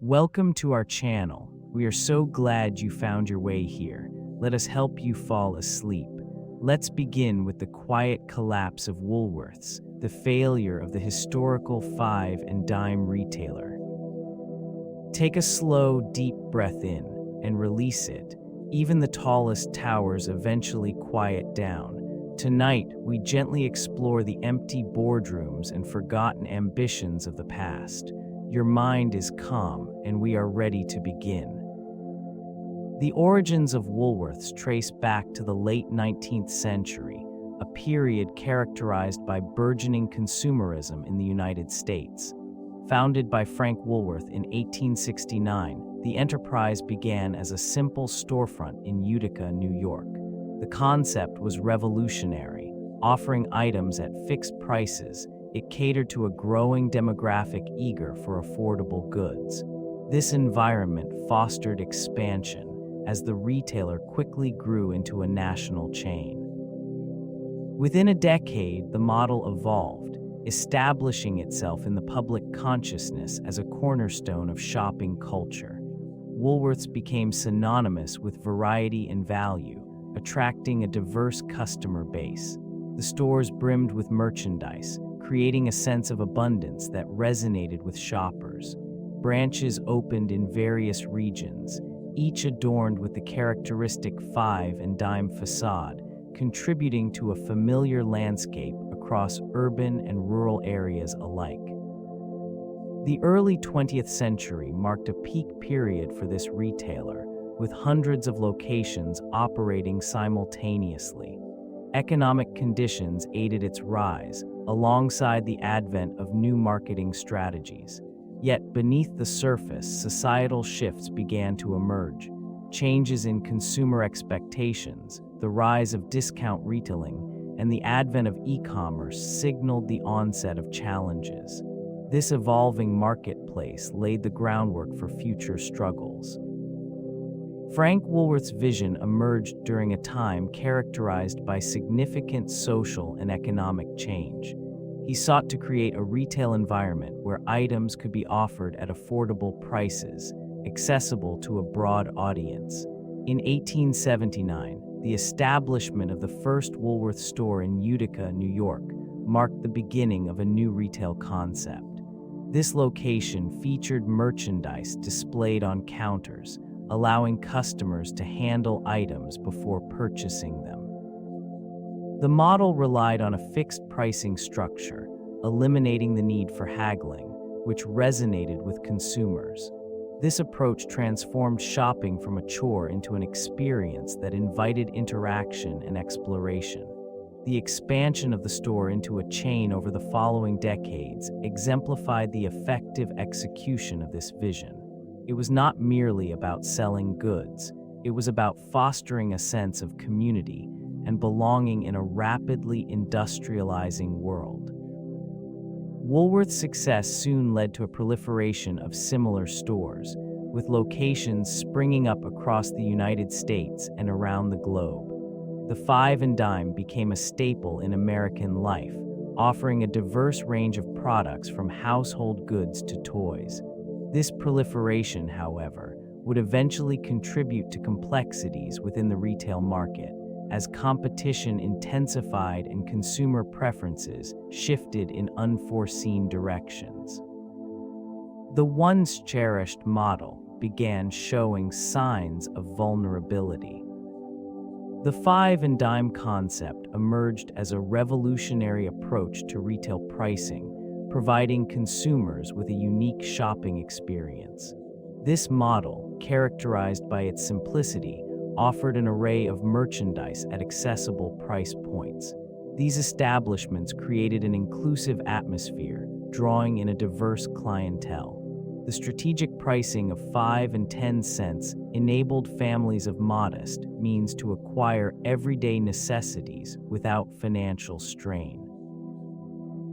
Welcome to our channel. We are so glad you found your way here. Let us help you fall asleep. Let's begin with the quiet collapse of Woolworths, the failure of the historical five and dime retailer. Take a slow, deep breath in and release it. Even the tallest towers eventually quiet down. Tonight, we gently explore the empty boardrooms and forgotten ambitions of the past. Your mind is calm, and we are ready to begin. The origins of Woolworths trace back to the late 19th century, a period characterized by burgeoning consumerism in the United States. Founded by Frank Woolworth in 1869, the enterprise began as a simple storefront in Utica, New York. The concept was revolutionary, offering items at fixed prices. It catered to a growing demographic eager for affordable goods. This environment fostered expansion as the retailer quickly grew into a national chain. Within a decade, the model evolved, establishing itself in the public consciousness as a cornerstone of shopping culture. Woolworths became synonymous with variety and value, attracting a diverse customer base. The stores brimmed with merchandise, creating a sense of abundance that resonated with shoppers. Branches opened in various regions, each adorned with the characteristic five and dime facade, contributing to a familiar landscape across urban and rural areas alike. The early 20th century marked a peak period for this retailer, with hundreds of locations operating simultaneously. Economic conditions aided its rise, alongside the advent of new marketing strategies. Yet beneath the surface, societal shifts began to emerge. Changes in consumer expectations, the rise of discount retailing, and the advent of e-commerce signaled the onset of challenges. This evolving marketplace laid the groundwork for future struggles. Frank Woolworth's vision emerged during a time characterized by significant social and economic change. He sought to create a retail environment where items could be offered at affordable prices, accessible to a broad audience. In 1879, the establishment of the first Woolworth store in Utica, New York, marked the beginning of a new retail concept. This location featured merchandise displayed on counters, allowing customers to handle items before purchasing them. The model relied on a fixed pricing structure, eliminating the need for haggling, which resonated with consumers. This approach transformed shopping from a chore into an experience that invited interaction and exploration. The expansion of the store into a chain over the following decades exemplified the effective execution of this vision. It was not merely about selling goods, it was about fostering a sense of community and belonging in a rapidly industrializing world. Woolworth's success soon led to a proliferation of similar stores, with locations springing up across the United States and around the globe. The five and dime became a staple in American life, offering a diverse range of products from household goods to toys. This proliferation, however, would eventually contribute to complexities within the retail market, as competition intensified and consumer preferences shifted in unforeseen directions. The once cherished model began showing signs of vulnerability. The five and dime concept emerged as a revolutionary approach to retail pricing, providing consumers with a unique shopping experience. This model, characterized by its simplicity, offered an array of merchandise at accessible price points. These establishments created an inclusive atmosphere, drawing in a diverse clientele. The strategic pricing of 5 and 10 cents enabled families of modest means to acquire everyday necessities without financial strain.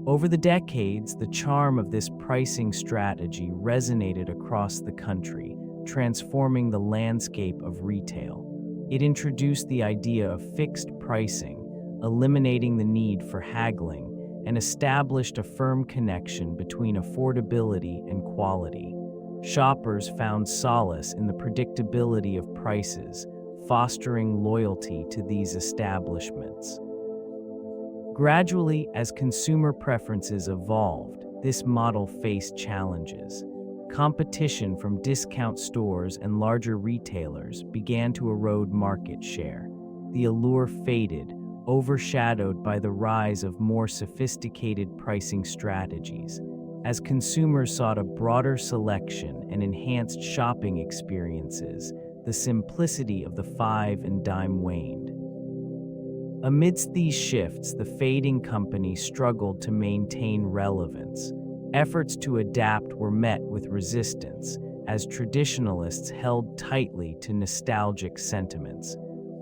Over the decades, the charm of this pricing strategy resonated across the country, transforming the landscape of retail. It introduced the idea of fixed pricing, eliminating the need for haggling, and established a firm connection between affordability and quality. shoppers found solace in the predictability of prices, fostering loyalty to these establishments. Gradually, as consumer preferences evolved, this model faced challenges. Competition from discount stores and larger retailers began to erode market share. The allure faded, overshadowed by the rise of more sophisticated pricing strategies. As consumers sought a broader selection and enhanced shopping experiences, the simplicity of the five and dime waned. Amidst these shifts, the fading company struggled to maintain relevance. Efforts to adapt were met with resistance, as traditionalists held tightly to nostalgic sentiments.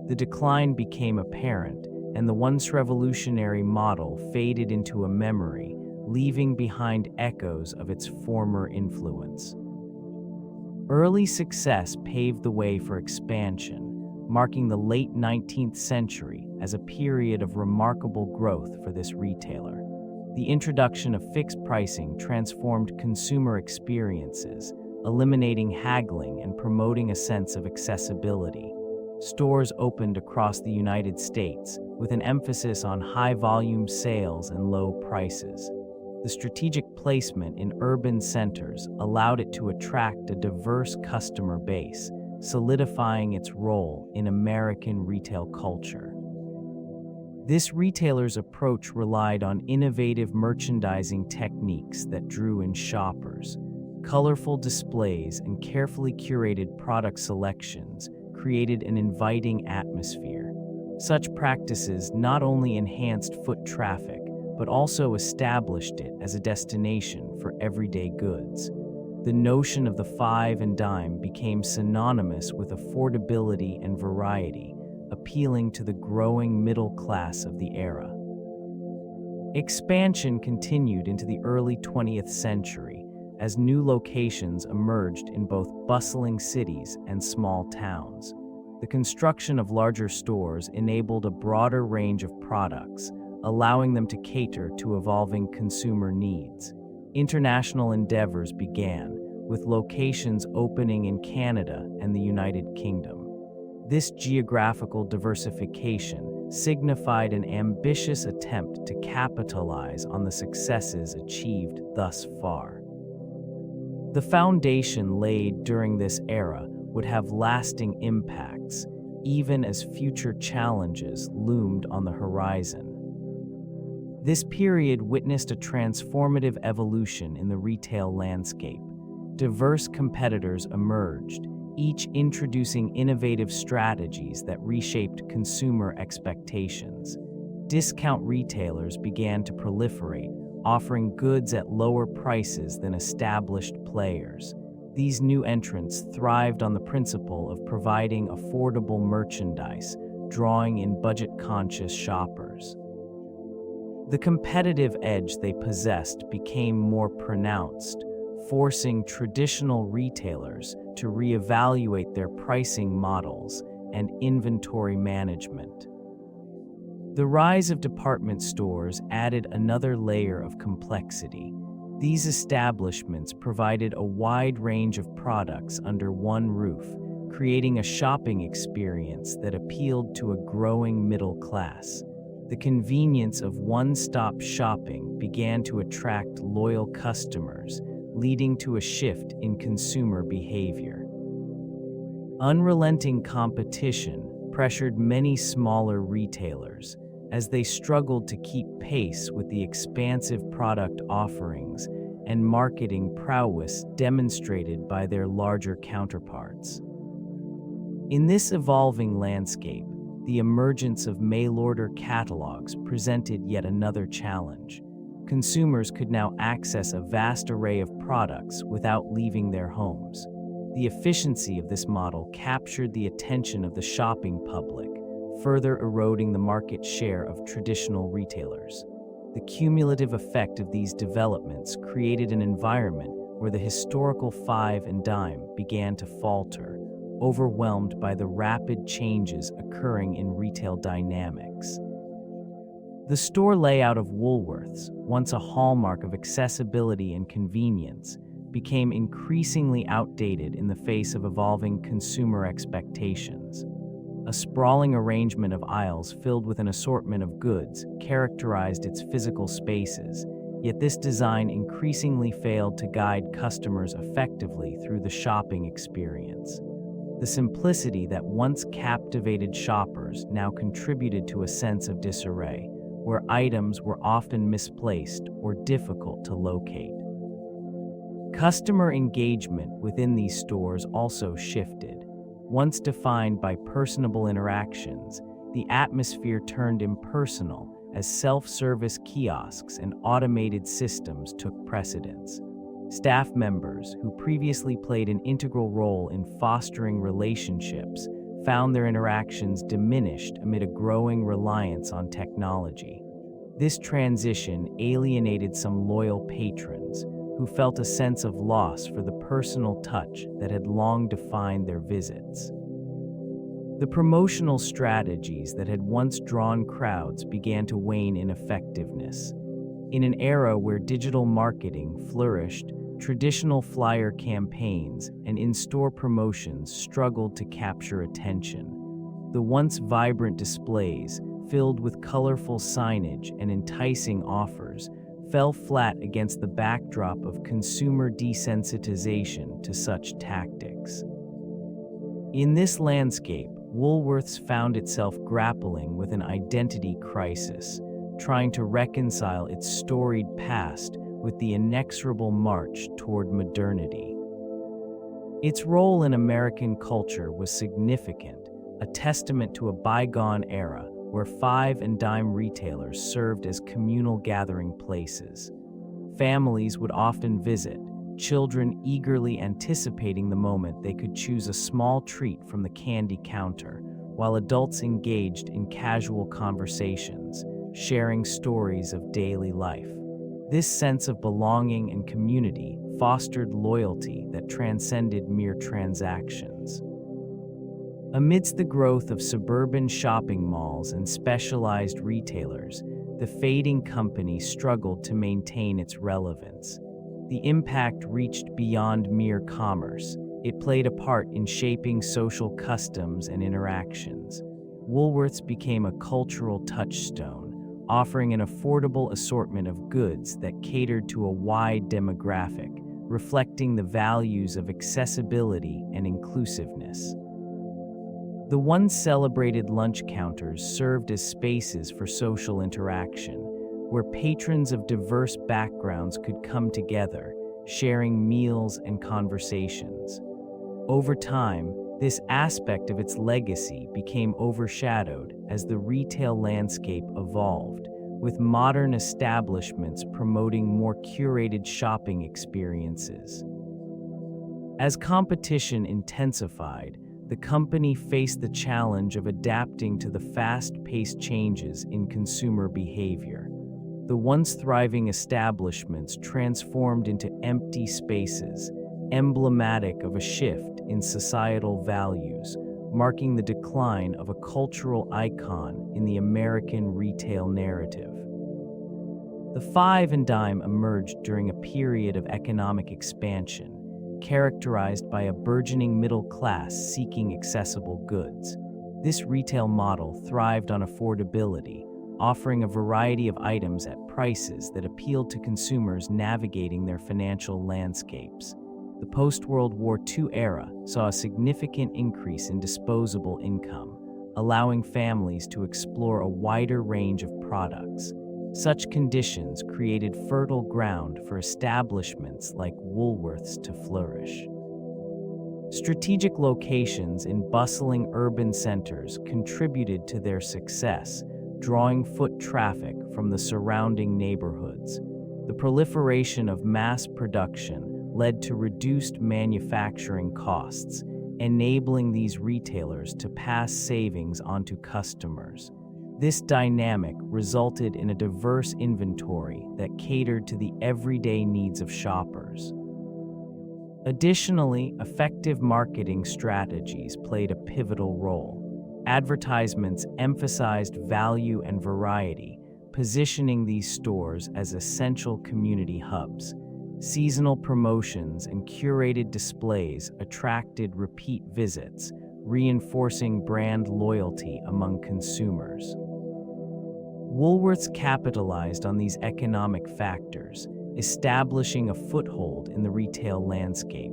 The decline became apparent, and the once revolutionary model faded into a memory, leaving behind echoes of its former influence. Early success paved the way for expansion, marking the late 19th century as a period of remarkable growth for this retailer. The introduction of fixed pricing transformed consumer experiences, eliminating haggling and promoting a sense of accessibility. Stores opened across the United States, with an emphasis on high-volume sales and low prices. The strategic placement in urban centers allowed it to attract a diverse customer base, solidifying its role in American retail culture. This retailer's approach relied on innovative merchandising techniques that drew in shoppers. Colorful displays and carefully curated product selections created an inviting atmosphere. Such practices not only enhanced foot traffic, but also established it as a destination for everyday goods. The notion of the five and dime became synonymous with affordability and variety, appealing to the growing middle class of the era. Expansion continued into the early 20th century as new locations emerged in both bustling cities and small towns. The construction of larger stores enabled a broader range of products, allowing them to cater to evolving consumer needs. International endeavors began, with locations opening in Canada and the United Kingdom. This geographical diversification signified an ambitious attempt to capitalize on the successes achieved thus far. The foundation laid during this era would have lasting impacts, even as future challenges loomed on the horizon. This period witnessed a transformative evolution in the retail landscape. Diverse competitors emerged, each introducing innovative strategies that reshaped consumer expectations. Discount retailers began to proliferate, offering goods at lower prices than established players. These new entrants thrived on the principle of providing affordable merchandise, drawing in budget-conscious shoppers. The competitive edge they possessed became more pronounced, forcing traditional retailers to reevaluate their pricing models and inventory management. The rise of department stores added another layer of complexity. These establishments provided a wide range of products under one roof, creating a shopping experience that appealed to a growing middle class. The convenience of one-stop shopping began to attract loyal customers, leading to a shift in consumer behavior. Unrelenting competition pressured many smaller retailers as they struggled to keep pace with the expansive product offerings and marketing prowess demonstrated by their larger counterparts. In this evolving landscape, the emergence of mail-order catalogs presented yet another challenge. Consumers could now access a vast array of products without leaving their homes. The efficiency of this model captured the attention of the shopping public, further eroding the market share of traditional retailers. The cumulative effect of these developments created an environment where the historical five and dime began to falter, overwhelmed by the rapid changes occurring in retail dynamics. The store layout of Woolworths, once a hallmark of accessibility and convenience, became increasingly outdated in the face of evolving consumer expectations. A sprawling arrangement of aisles filled with an assortment of goods characterized its physical spaces, yet this design increasingly failed to guide customers effectively through the shopping experience. The simplicity that once captivated shoppers now contributed to a sense of disarray, where items were often misplaced or difficult to locate. Customer engagement within these stores also shifted. Once defined by personable interactions, the atmosphere turned impersonal as self-service kiosks and automated systems took precedence. Staff members, who previously played an integral role in fostering relationships, found their interactions diminished amid a growing reliance on technology. This transition alienated some loyal patrons who felt a sense of loss for the personal touch that had long defined their visits. The promotional strategies that had once drawn crowds began to wane in effectiveness. In an era where digital marketing flourished, traditional flyer campaigns and in-store promotions struggled to capture attention. The once vibrant displays, filled with colorful signage and enticing offers, fell flat against the backdrop of consumer desensitization to such tactics. In this landscape, Woolworths found itself grappling with an identity crisis, trying to reconcile its storied past with the inexorable march toward modernity. Its role in American culture was significant, a testament to a bygone era where five and dime retailers served as communal gathering places. Families would often visit, children eagerly anticipating the moment they could choose a small treat from the candy counter, while adults engaged in casual conversations, sharing stories of daily life. This sense of belonging and community fostered loyalty that transcended mere transactions. Amidst the growth of suburban shopping malls and specialized retailers, the fading company struggled to maintain its relevance. The impact reached beyond mere commerce. It played a part in shaping social customs and interactions. Woolworths became a cultural touchstone, offering an affordable assortment of goods that catered to a wide demographic, reflecting the values of accessibility and inclusiveness. The once celebrated lunch counters served as spaces for social interaction, where patrons of diverse backgrounds could come together, sharing meals and conversations. Over time, this aspect of its legacy became overshadowed as the retail landscape evolved, with modern establishments promoting more curated shopping experiences. As competition intensified, the company faced the challenge of adapting to the fast-paced changes in consumer behavior. The once thriving establishments transformed into empty spaces, emblematic of a shift in societal values, marking the decline of a cultural icon in the American retail narrative. The five and dime emerged during a period of economic expansion, characterized by a burgeoning middle class seeking accessible goods. This retail model thrived on affordability, offering a variety of items at prices that appealed to consumers navigating their financial landscapes. The post-World War II era saw a significant increase in disposable income, allowing families to explore a wider range of products. Such conditions created fertile ground for establishments like Woolworths to flourish. Strategic locations in bustling urban centers contributed to their success, drawing foot traffic from the surrounding neighborhoods. The proliferation of mass production led to reduced manufacturing costs, enabling these retailers to pass savings onto customers. This dynamic resulted in a diverse inventory that catered to the everyday needs of shoppers. Additionally, effective marketing strategies played a pivotal role. Advertisements emphasized value and variety, positioning these stores as essential community hubs. Seasonal promotions and curated displays attracted repeat visits, reinforcing brand loyalty among consumers. Woolworths capitalized on these economic factors, establishing a foothold in the retail landscape.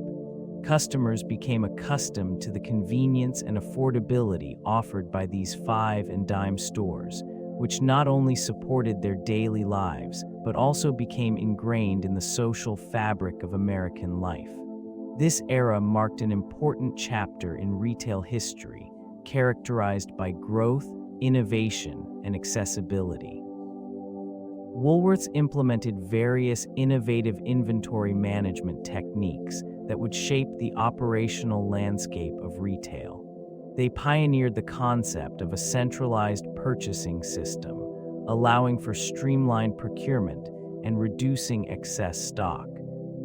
Customers became accustomed to the convenience and affordability offered by these five and dime stores, which not only supported their daily lives, but also became ingrained in the social fabric of American life. This era marked an important chapter in retail history, characterized by growth, innovation, and accessibility. Woolworths implemented various innovative inventory management techniques that would shape the operational landscape of retail. They pioneered the concept of a centralized purchasing system, allowing for streamlined procurement and reducing excess stock.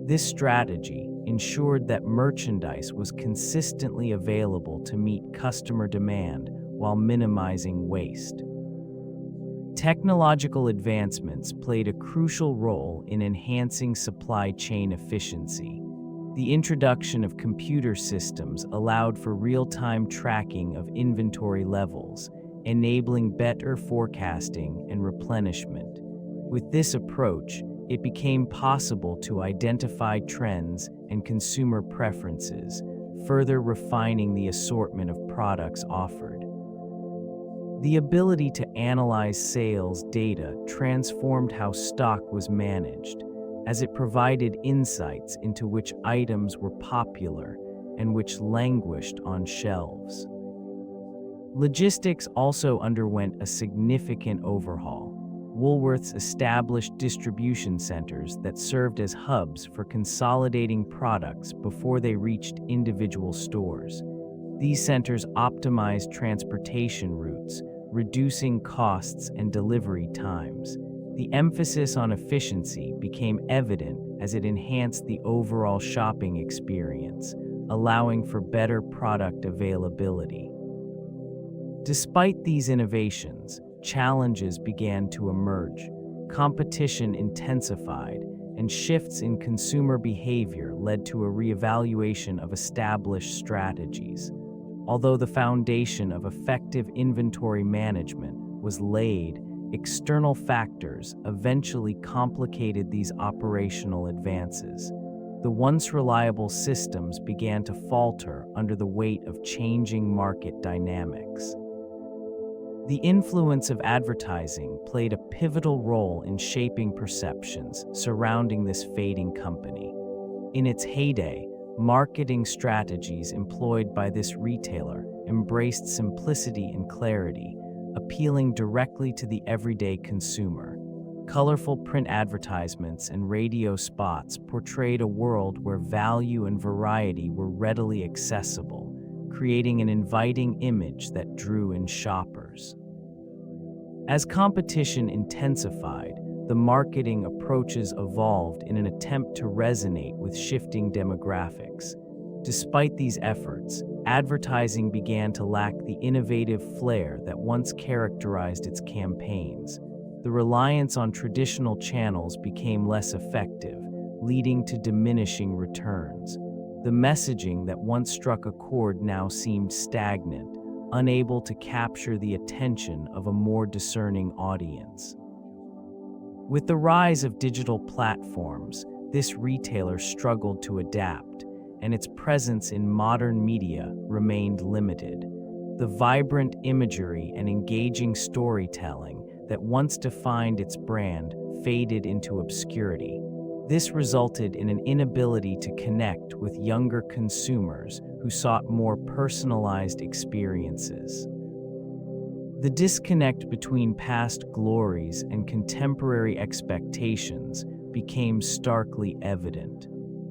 This strategy ensured that merchandise was consistently available to meet customer demand while minimizing waste. Technological advancements played a crucial role in enhancing supply chain efficiency. The introduction of computer systems allowed for real-time tracking of inventory levels, enabling better forecasting and replenishment. With this approach, it became possible to identify trends and consumer preferences, further refining the assortment of products offered. The ability to analyze sales data transformed how stock was managed, as it provided insights into which items were popular and which languished on shelves. Logistics also underwent a significant overhaul. Woolworths established distribution centers that served as hubs for consolidating products before they reached individual stores. These centers optimized transportation routes, reducing costs and delivery times. The emphasis on efficiency became evident as it enhanced the overall shopping experience, allowing for better product availability. Despite these innovations, challenges began to emerge. Competition intensified, and shifts in consumer behavior led to a reevaluation of established strategies. Although the foundation of effective inventory management was laid, external factors eventually complicated these operational advances. The once reliable systems began to falter under the weight of changing market dynamics. The influence of advertising played a pivotal role in shaping perceptions surrounding this fading company. In its heyday, marketing strategies employed by this retailer embraced simplicity and clarity, appealing directly to the everyday consumer. Colorful print advertisements and radio spots portrayed a world where value and variety were readily accessible, creating an inviting image that drew in shoppers. As competition intensified, the marketing approaches evolved in an attempt to resonate with shifting demographics. Despite these efforts, advertising began to lack the innovative flair that once characterized its campaigns. The reliance on traditional channels became less effective, leading to diminishing returns. The messaging that once struck a chord now seemed stagnant, unable to capture the attention of a more discerning audience. With the rise of digital platforms, this retailer struggled to adapt, and its presence in modern media remained limited. The vibrant imagery and engaging storytelling that once defined its brand faded into obscurity. This resulted in an inability to connect with younger consumers who sought more personalized experiences. The disconnect between past glories and contemporary expectations became starkly evident.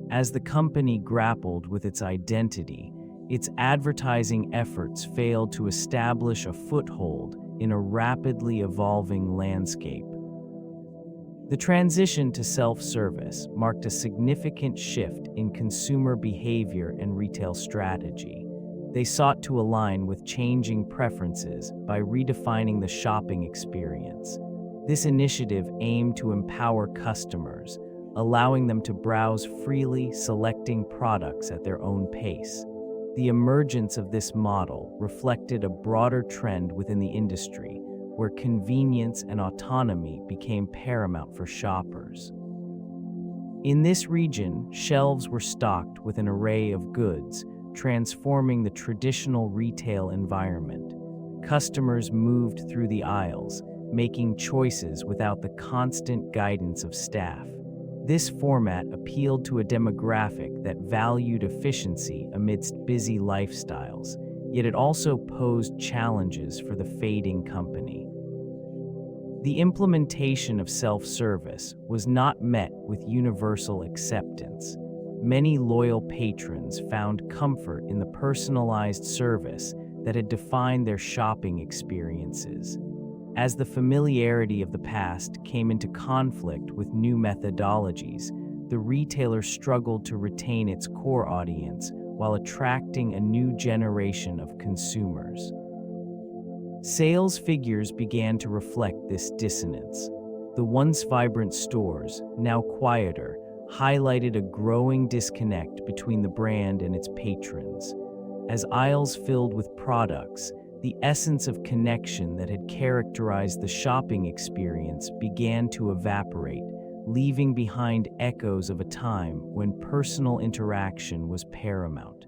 As the company grappled with its identity, its advertising efforts failed to establish a foothold in a rapidly evolving landscape. The transition to self-service marked a significant shift in consumer behavior and retail strategy. They sought to align with changing preferences by redefining the shopping experience. This initiative aimed to empower customers, allowing them to browse freely, selecting products at their own pace. The emergence of this model reflected a broader trend within the industry, where convenience and autonomy became paramount for shoppers. In this region, shelves were stocked with an array of goods, transforming the traditional retail environment. Customers moved through the aisles, making choices without the constant guidance of staff. This format appealed to a demographic that valued efficiency amidst busy lifestyles, yet it also posed challenges for the fading company. The implementation of self-service was not met with universal acceptance. Many loyal patrons found comfort in the personalized service that had defined their shopping experiences. As the familiarity of the past came into conflict with new methodologies, the retailer struggled to retain its core audience while attracting a new generation of consumers. Sales figures began to reflect this dissonance. The once vibrant stores, now quieter, highlighted a growing disconnect between the brand and its patrons. As aisles filled with products, the essence of connection that had characterized the shopping experience began to evaporate, leaving behind echoes of a time when personal interaction was paramount.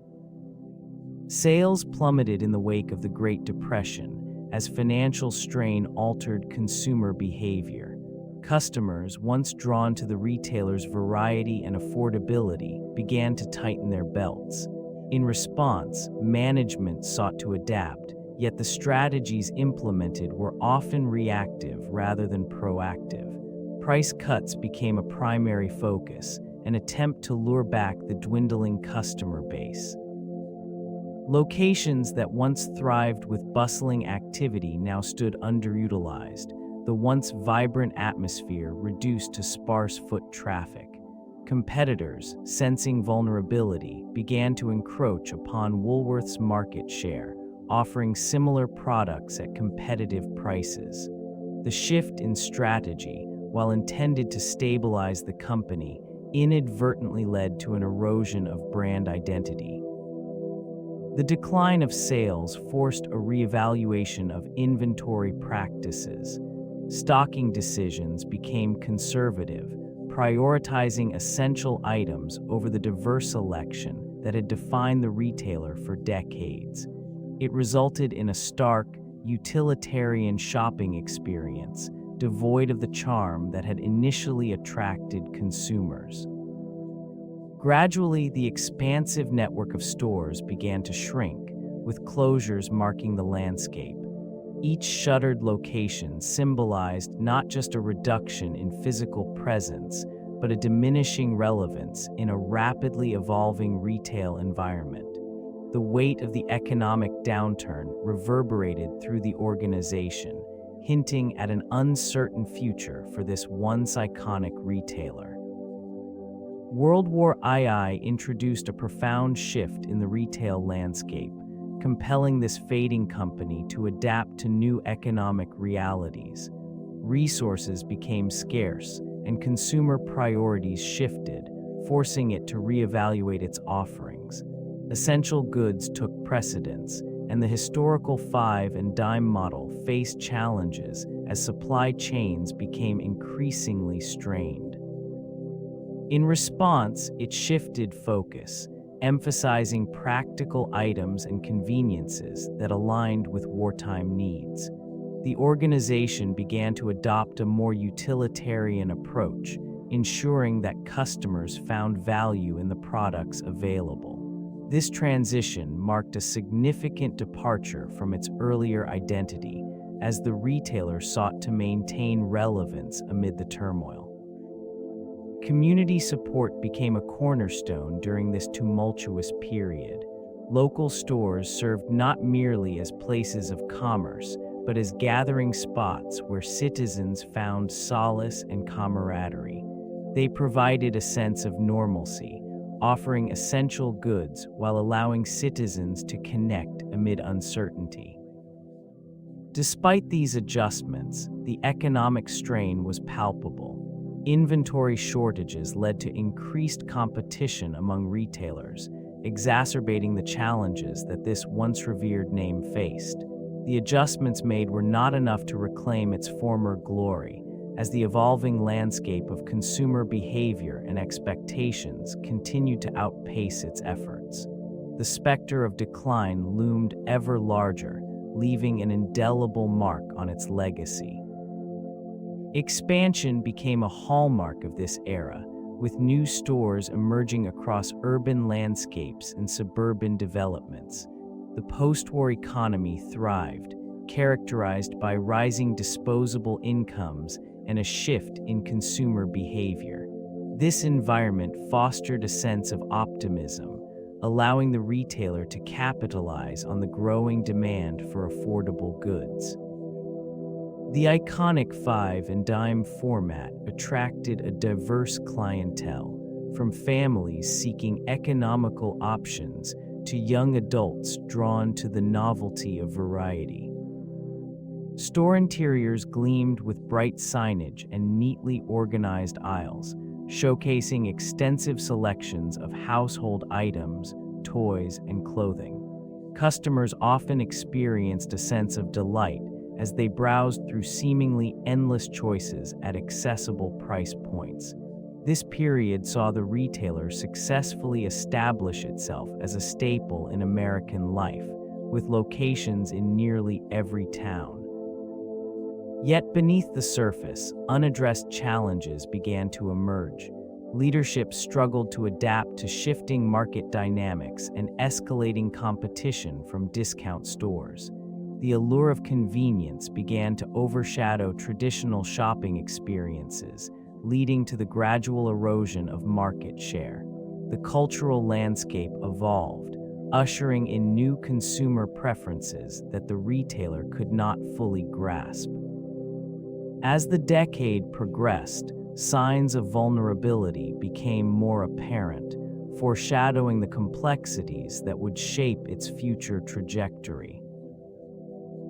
Sales plummeted in the wake of the Great Depression as financial strain altered consumer behavior. Customers, once drawn to the retailer's variety and affordability, began to tighten their belts. In response, management sought to adapt, yet the strategies implemented were often reactive rather than proactive. Price cuts became a primary focus, an attempt to lure back the dwindling customer base. Locations that once thrived with bustling activity now stood underutilized, the once vibrant atmosphere reduced to sparse foot traffic. Competitors, sensing vulnerability, began to encroach upon Woolworths' market share, offering similar products at competitive prices. The shift in strategy, while intended to stabilize the company, inadvertently led to an erosion of brand identity. The decline of sales forced a reevaluation of inventory practices. Stocking decisions became conservative, prioritizing essential items over the diverse selection that had defined the retailer for decades. It resulted in a stark, utilitarian shopping experience, devoid of the charm that had initially attracted consumers. Gradually, the expansive network of stores began to shrink, with closures marking the landscape. Each shuttered location symbolized not just a reduction in physical presence, but a diminishing relevance in a rapidly evolving retail environment. The weight of the economic downturn reverberated through the organization, hinting at an uncertain future for this once iconic retailer. World War II introduced a profound shift in the retail landscape, compelling this fading company to adapt to new economic realities. Resources became scarce, and consumer priorities shifted, forcing it to reevaluate its offerings. Essential goods took precedence, and the historical five and dime model faced challenges as supply chains became increasingly strained. In response, it shifted focus, emphasizing practical items and conveniences that aligned with wartime needs. The organization began to adopt a more utilitarian approach, ensuring that customers found value in the products available. This transition marked a significant departure from its earlier identity, as the retailer sought to maintain relevance amid the turmoil. Community support became a cornerstone during this tumultuous period. Local stores served not merely as places of commerce, but as gathering spots where citizens found solace and camaraderie. They provided a sense of normalcy, offering essential goods while allowing citizens to connect amid uncertainty. Despite these adjustments, the economic strain was palpable. Inventory shortages led to increased competition among retailers, exacerbating the challenges that this once revered name faced. The adjustments made were not enough to reclaim its former glory, as the evolving landscape of consumer behavior and expectations continued to outpace its efforts. The specter of decline loomed ever larger, leaving an indelible mark on its legacy. Expansion became a hallmark of this era, with new stores emerging across urban landscapes and suburban developments. The post-war economy thrived, characterized by rising disposable incomes and a shift in consumer behavior. This environment fostered a sense of optimism, allowing the retailer to capitalize on the growing demand for affordable goods. The iconic 5 and dime format attracted a diverse clientele, from families seeking economical options to young adults drawn to the novelty of variety. Store interiors gleamed with bright signage and neatly organized aisles, showcasing extensive selections of household items, toys, and clothing. Customers often experienced a sense of delight as they browsed through seemingly endless choices at accessible price points. This period saw the retailer successfully establish itself as a staple in American life, with locations in nearly every town. Yet beneath the surface, unaddressed challenges began to emerge. Leadership struggled to adapt to shifting market dynamics and escalating competition from discount stores. The allure of convenience began to overshadow traditional shopping experiences, leading to the gradual erosion of market share. The cultural landscape evolved, ushering in new consumer preferences that the retailer could not fully grasp. As the decade progressed, signs of vulnerability became more apparent, foreshadowing the complexities that would shape its future trajectory.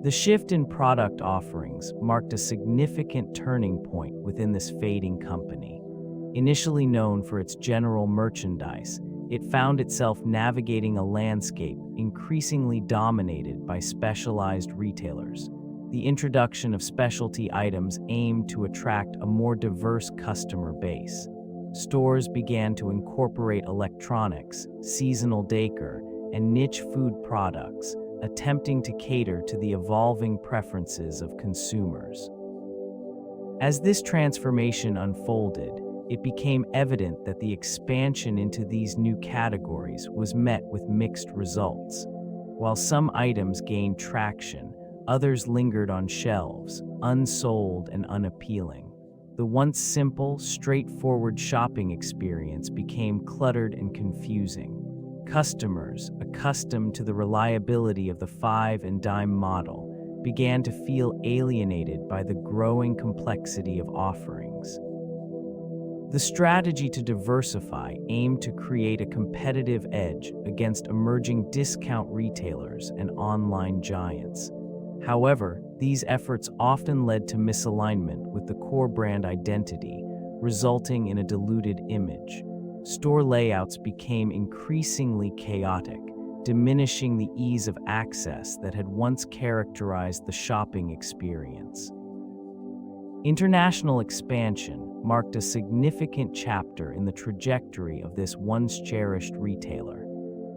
The shift in product offerings marked a significant turning point within this fading company. Initially known for its general merchandise, it found itself navigating a landscape increasingly dominated by specialized retailers. The introduction of specialty items aimed to attract a more diverse customer base. Stores began to incorporate electronics, seasonal decor, and niche food products, attempting to cater to the evolving preferences of consumers. As this transformation unfolded, it became evident that the expansion into these new categories was met with mixed results. While some items gained traction, others lingered on shelves, unsold and unappealing. The once simple, straightforward shopping experience became cluttered and confusing. Customers, accustomed to the reliability of the 5 and dime model, began to feel alienated by the growing complexity of offerings. The strategy to diversify aimed to create a competitive edge against emerging discount retailers and online giants. However, these efforts often led to misalignment with the core brand identity, resulting in a diluted image. Store layouts became increasingly chaotic, diminishing the ease of access that had once characterized the shopping experience. International expansion marked a significant chapter in the trajectory of this once cherished retailer.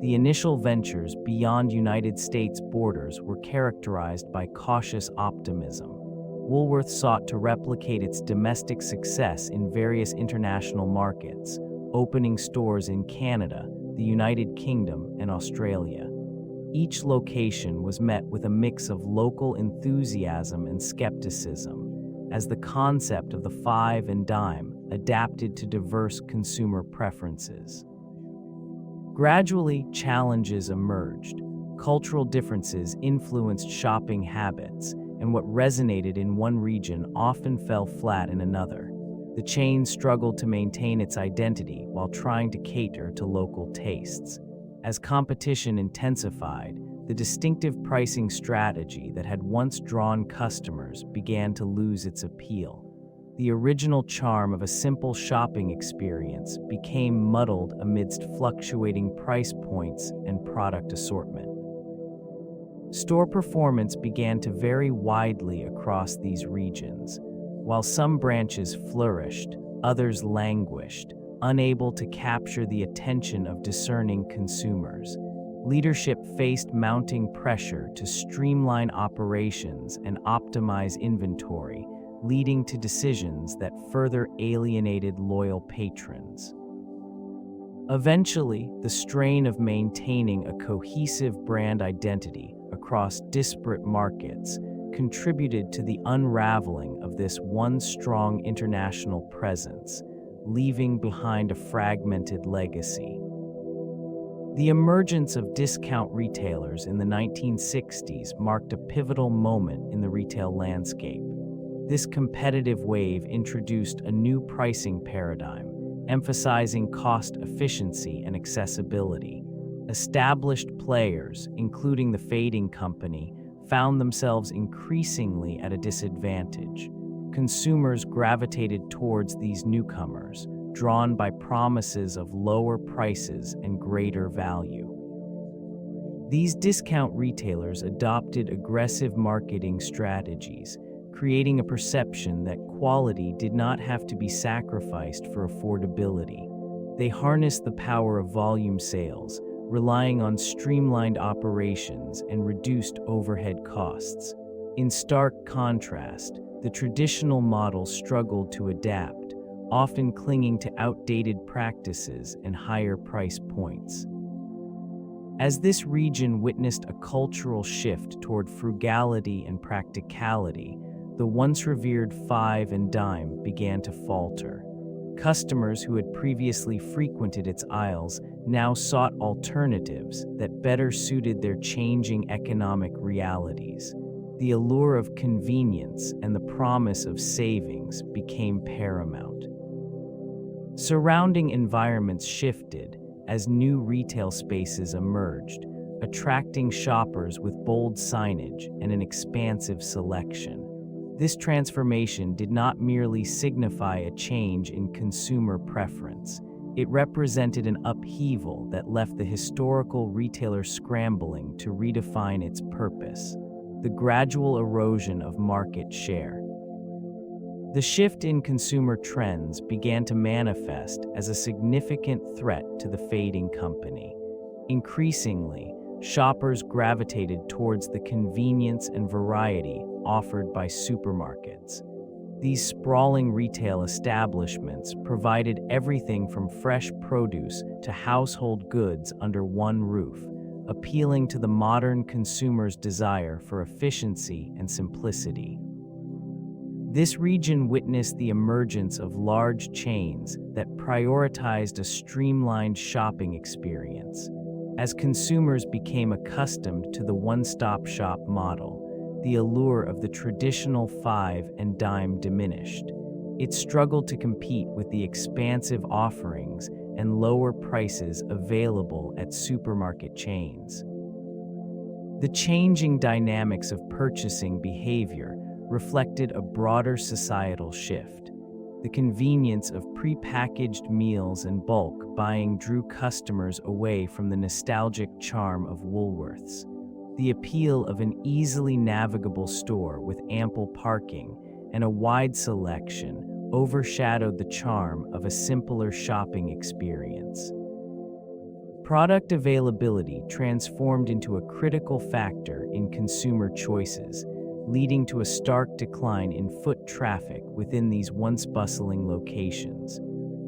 The initial ventures beyond United States borders were characterized by cautious optimism. Woolworths sought to replicate its domestic success in various international markets, opening stores in Canada, the United Kingdom, and Australia. Each location was met with a mix of local enthusiasm and skepticism, as the concept of the 5 and dime adapted to diverse consumer preferences. Gradually, challenges emerged. Cultural differences influenced shopping habits, and what resonated in one region often fell flat in another. The chain struggled to maintain its identity while trying to cater to local tastes. As competition intensified, the distinctive pricing strategy that had once drawn customers began to lose its appeal. the original charm of a simple shopping experience became muddled amidst fluctuating price points and product assortment. Store performance began to vary widely across these regions. While some branches flourished, others languished, unable to capture the attention of discerning consumers. Leadership faced mounting pressure to streamline operations and optimize inventory, leading to decisions that further alienated loyal patrons. Eventually, the strain of maintaining a cohesive brand identity across disparate markets contributed to the unraveling of this once strong international presence, leaving behind a fragmented legacy. The emergence of discount retailers in the 1960s marked a pivotal moment in the retail landscape. This competitive wave introduced a new pricing paradigm, emphasizing cost efficiency and accessibility. Established players, including the Fading Company, found themselves increasingly at a disadvantage. Consumers gravitated towards these newcomers, drawn by promises of lower prices and greater value. These discount retailers adopted aggressive marketing strategies, creating a perception that quality did not have to be sacrificed for affordability. They harnessed the power of volume sales, relying on streamlined operations and reduced overhead costs. In stark contrast, the traditional model struggled to adapt, often clinging to outdated practices and higher price points. As this region witnessed a cultural shift toward frugality and practicality, the once revered five and dime began to falter. Customers who had previously frequented its aisles now sought alternatives that better suited their changing economic realities. The allure of convenience and the promise of savings became paramount. Surrounding environments shifted as new retail spaces emerged, attracting shoppers with bold signage and an expansive selection. This transformation did not merely signify a change in consumer preference. It represented an upheaval that left the historical retailer scrambling to redefine its purpose, the gradual erosion of market share. The shift in consumer trends began to manifest as a significant threat to the Fading Company. Increasingly, shoppers gravitated towards the convenience and variety offered by supermarkets. These sprawling retail establishments provided everything from fresh produce to household goods under one roof, appealing to the modern consumer's desire for efficiency and simplicity. This region witnessed the emergence of large chains that prioritized a streamlined shopping experience. As consumers became accustomed to the one-stop shop model, the allure of the traditional five and dime diminished. It struggled to compete with the expansive offerings and lower prices available at supermarket chains. The changing dynamics of purchasing behavior reflected a broader societal shift. The convenience of prepackaged meals and bulk buying drew customers away from the nostalgic charm of Woolworths. The appeal of an easily navigable store with ample parking and a wide selection overshadowed the charm of a simpler shopping experience. Product availability transformed into a critical factor in consumer choices, leading to a stark decline in foot traffic within these once bustling locations.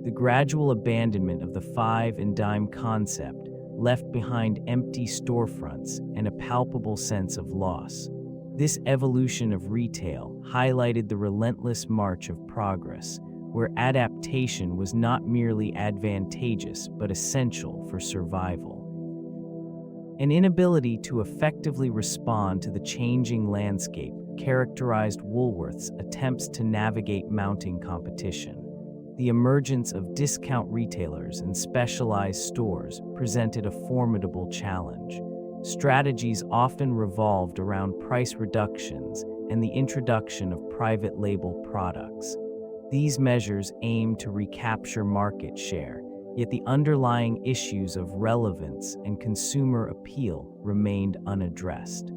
The gradual abandonment of the five and dime concept left behind empty storefronts and a palpable sense of loss. This evolution of retail highlighted the relentless march of progress, where adaptation was not merely advantageous but essential for survival. An inability to effectively respond to the changing landscape characterized Woolworths' attempts to navigate mounting competition. The emergence of discount retailers and specialized stores presented a formidable challenge. Strategies often revolved around price reductions and the introduction of private label products. These measures aim to recapture market share, yet the underlying issues of relevance and consumer appeal remained unaddressed.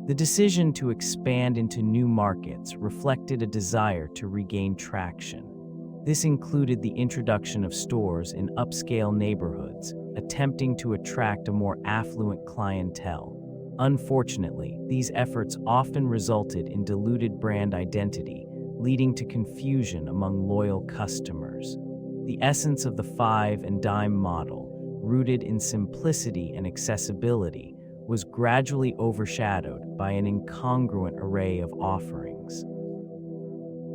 The decision to expand into new markets reflected a desire to regain traction. This included the introduction of stores in upscale neighborhoods, attempting to attract a more affluent clientele. Unfortunately, these efforts often resulted in diluted brand identity, leading to confusion among loyal customers. The essence of the five and dime model, rooted in simplicity and accessibility, was gradually overshadowed by an incongruent array of offerings.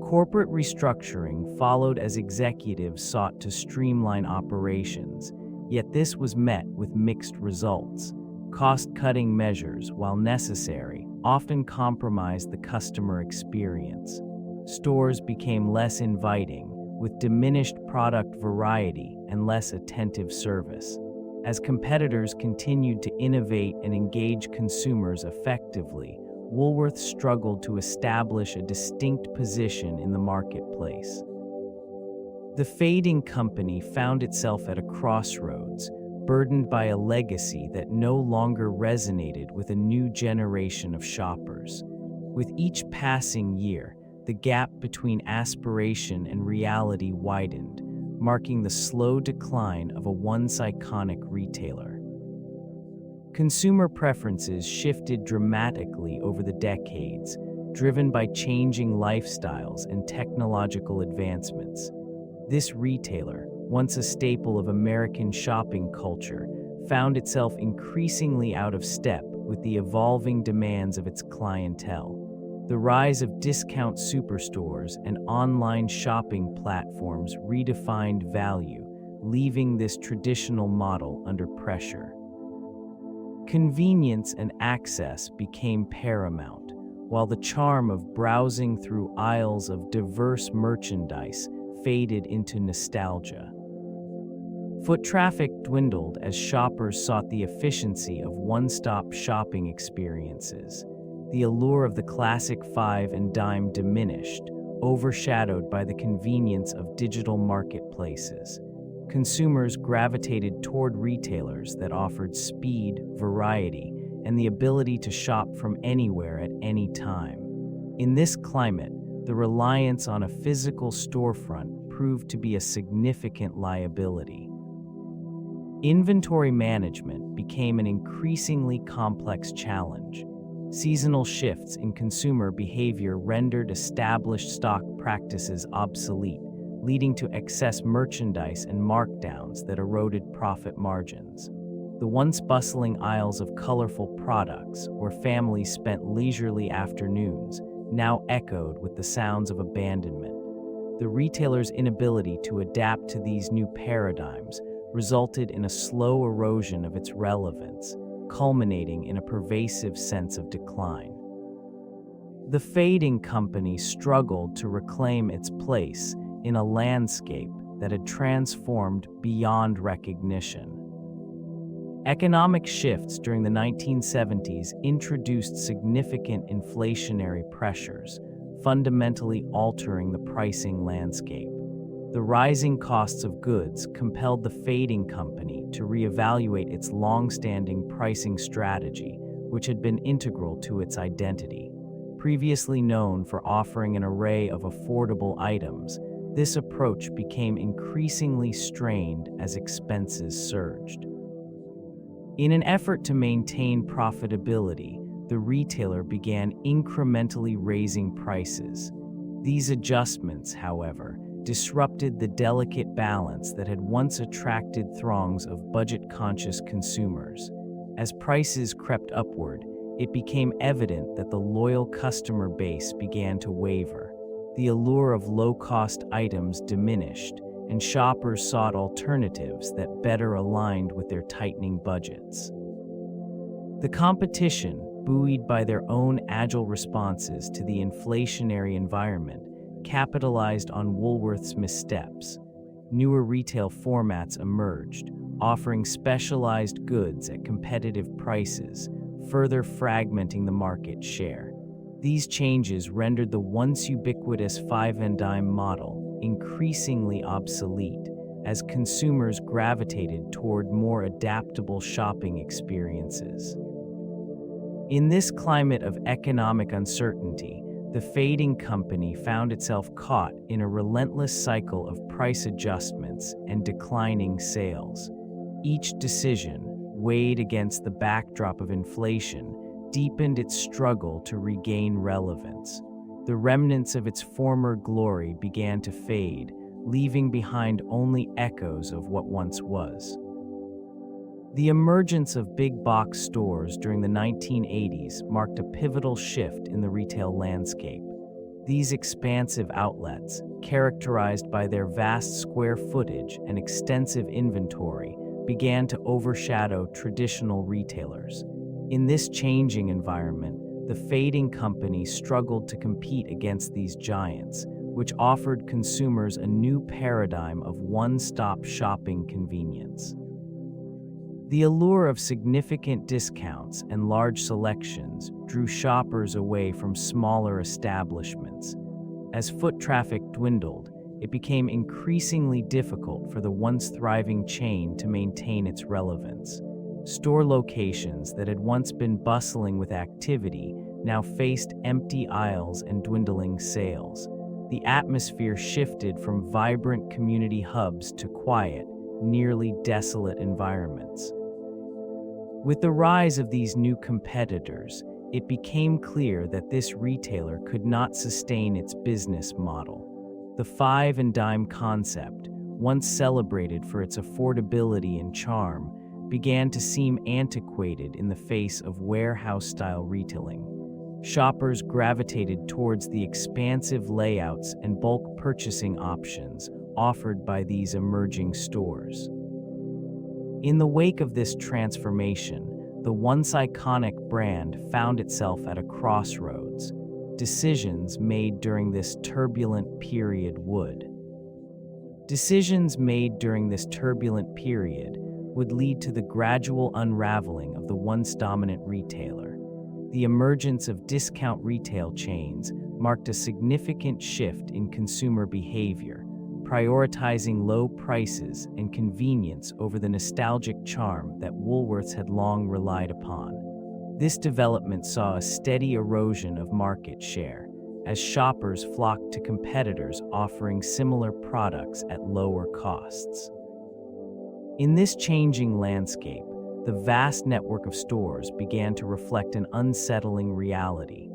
Corporate restructuring followed as executives sought to streamline operations, yet this was met with mixed results. Cost-cutting measures, while necessary, often compromised the customer experience. Stores became less inviting, with diminished product variety and less attentive service. As competitors continued to innovate and engage consumers effectively, Woolworths struggled to establish a distinct position in the marketplace. The fading company found itself at a crossroads, burdened by a legacy that no longer resonated with a new generation of shoppers. With each passing year, the gap between aspiration and reality widened, marking the slow decline of a once iconic retailer. Consumer preferences shifted dramatically over the decades, driven by changing lifestyles and technological advancements. This retailer, once a staple of American shopping culture, found itself increasingly out of step with the evolving demands of its clientele. The rise of discount superstores and online shopping platforms redefined value, leaving this traditional model under pressure. Convenience and access became paramount, while the charm of browsing through aisles of diverse merchandise faded into nostalgia. Foot traffic dwindled as shoppers sought the efficiency of one-stop shopping experiences. The allure of the classic five and dime diminished, overshadowed by the convenience of digital marketplaces. Consumers gravitated toward retailers that offered speed, variety, and the ability to shop from anywhere at any time. In this climate, the reliance on a physical storefront proved to be a significant liability. Inventory management became an increasingly complex challenge. Seasonal shifts in consumer behavior rendered established stock practices obsolete, leading to excess merchandise and markdowns that eroded profit margins. The once bustling aisles of colorful products, where families spent leisurely afternoons, now echoed with the sounds of abandonment. The retailer's inability to adapt to these new paradigms resulted in a slow erosion of its relevance, culminating in a pervasive sense of decline. The fading company struggled to reclaim its place in a landscape that had transformed beyond recognition. Economic shifts during the 1970s introduced significant inflationary pressures, fundamentally altering the pricing landscape. The rising costs of goods compelled the fading company to reevaluate its long-standing pricing strategy, which had been integral to its identity. Previously known for offering an array of affordable items, this approach became increasingly strained as expenses surged. In an effort to maintain profitability, the retailer began incrementally raising prices. These adjustments, however, disrupted the delicate balance that had once attracted throngs of budget-conscious consumers. As prices crept upward, it became evident that the loyal customer base began to waver. The allure of low-cost items diminished, and shoppers sought alternatives that better aligned with their tightening budgets. The competition, buoyed by their own agile responses to the inflationary environment, capitalized on Woolworths' missteps. Newer retail formats emerged, offering specialized goods at competitive prices, further fragmenting the market share. These changes rendered the once ubiquitous five-and-dime model increasingly obsolete as consumers gravitated toward more adaptable shopping experiences. In this climate of economic uncertainty, the fading company found itself caught in a relentless cycle of price adjustments and declining sales. Each decision, weighed against the backdrop of inflation, deepened its struggle to regain relevance. The remnants of its former glory began to fade, leaving behind only echoes of what once was. The emergence of big box stores during the 1980s marked a pivotal shift in the retail landscape. These expansive outlets, characterized by their vast square footage and extensive inventory, began to overshadow traditional retailers. In this changing environment, the fading company struggled to compete against these giants, which offered consumers a new paradigm of one-stop shopping convenience. The allure of significant discounts and large selections drew shoppers away from smaller establishments. As foot traffic dwindled, it became increasingly difficult for the once thriving chain to maintain its relevance. Store locations that had once been bustling with activity now faced empty aisles and dwindling sales. The atmosphere shifted from vibrant community hubs to quiet, nearly desolate environments. With the rise of these new competitors, it became clear that this retailer could not sustain its business model. The five-and-dime concept, once celebrated for its affordability and charm, began to seem antiquated in the face of warehouse-style retailing. Shoppers gravitated towards the expansive layouts and bulk purchasing options offered by these emerging stores. In the wake of this transformation, the once iconic brand found itself at a crossroads. Decisions made during this turbulent period would lead to the gradual unraveling of the once dominant retailer. The emergence of discount retail chains marked a significant shift in consumer behavior, prioritizing low prices and convenience over the nostalgic charm that Woolworths had long relied upon. This development saw a steady erosion of market share, as shoppers flocked to competitors offering similar products at lower costs. In this changing landscape, the vast network of stores began to reflect an unsettling reality.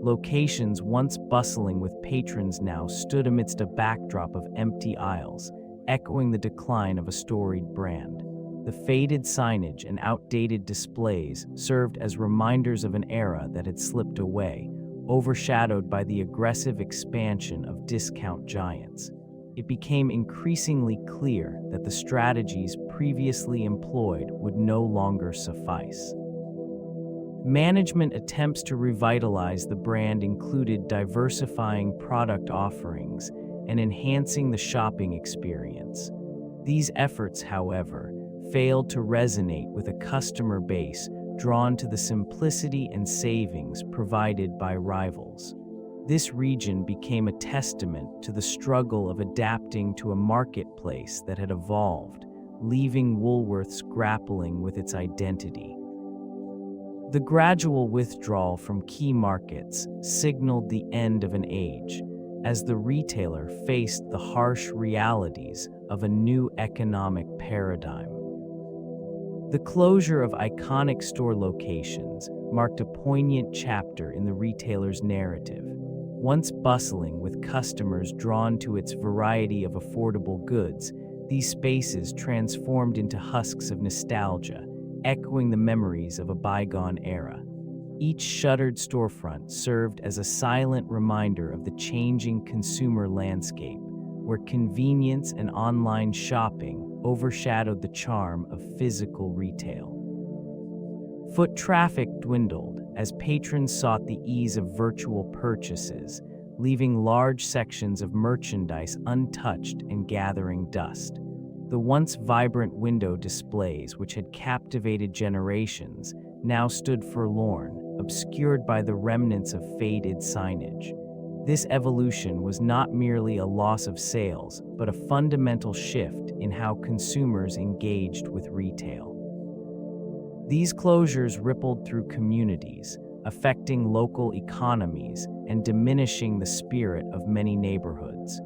Locations once bustling with patrons now stood amidst a backdrop of empty aisles, echoing the decline of a storied brand. The faded signage and outdated displays served as reminders of an era that had slipped away, overshadowed by the aggressive expansion of discount giants. It became increasingly clear that the strategies previously employed would no longer suffice. Management attempts to revitalize the brand included diversifying product offerings and enhancing the shopping experience. These efforts, however, failed to resonate with a customer base drawn to the simplicity and savings provided by rivals. This region became a testament to the struggle of adapting to a marketplace that had evolved, leaving Woolworths grappling with its identity. The gradual withdrawal from key markets signaled the end of an age, as the retailer faced the harsh realities of a new economic paradigm. The closure of iconic store locations marked a poignant chapter in the retailer's narrative. Once bustling with customers drawn to its variety of affordable goods, these spaces transformed into husks of nostalgia, echoing the memories of a bygone era. Each shuttered storefront served as a silent reminder of the changing consumer landscape, where convenience and online shopping overshadowed the charm of physical retail. Foot traffic dwindled as patrons sought the ease of virtual purchases, leaving large sections of merchandise untouched and gathering dust. The once vibrant window displays, which had captivated generations, now stood forlorn, obscured by the remnants of faded signage. This evolution was not merely a loss of sales, but a fundamental shift in how consumers engaged with retail. These closures rippled through communities, affecting local economies and diminishing the spirit of many neighborhoods.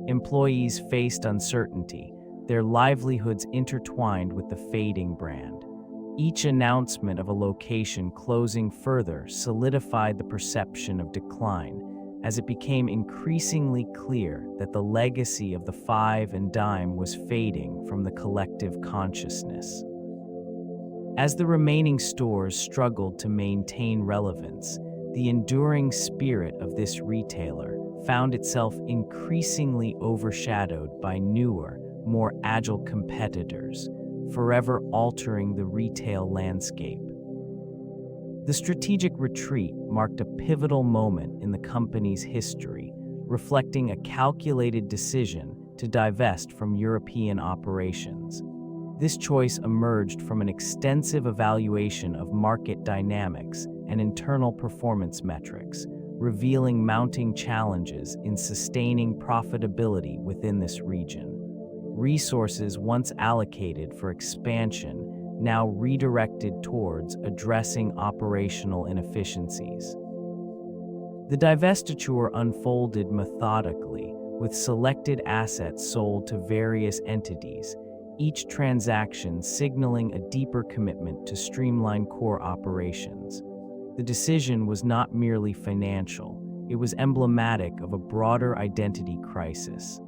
Employees faced uncertainty, their livelihoods intertwined with the fading brand. Each announcement of a location closing further solidified the perception of decline, as it became increasingly clear that the legacy of the five and dime was fading from the collective consciousness. As the remaining stores struggled to maintain relevance, the enduring spirit of this retailer found itself increasingly overshadowed by newer, more agile competitors, forever altering the retail landscape. The strategic retreat marked a pivotal moment in the company's history, reflecting a calculated decision to divest from European operations. This choice emerged from an extensive evaluation of market dynamics and internal performance metrics, revealing mounting challenges in sustaining profitability within this region. Resources once allocated for expansion now redirected towards addressing operational inefficiencies. The divestiture unfolded methodically, with selected assets sold to various entities, each transaction signaling a deeper commitment to streamline core operations. The decision was not merely financial, it was emblematic of a broader identity crisis.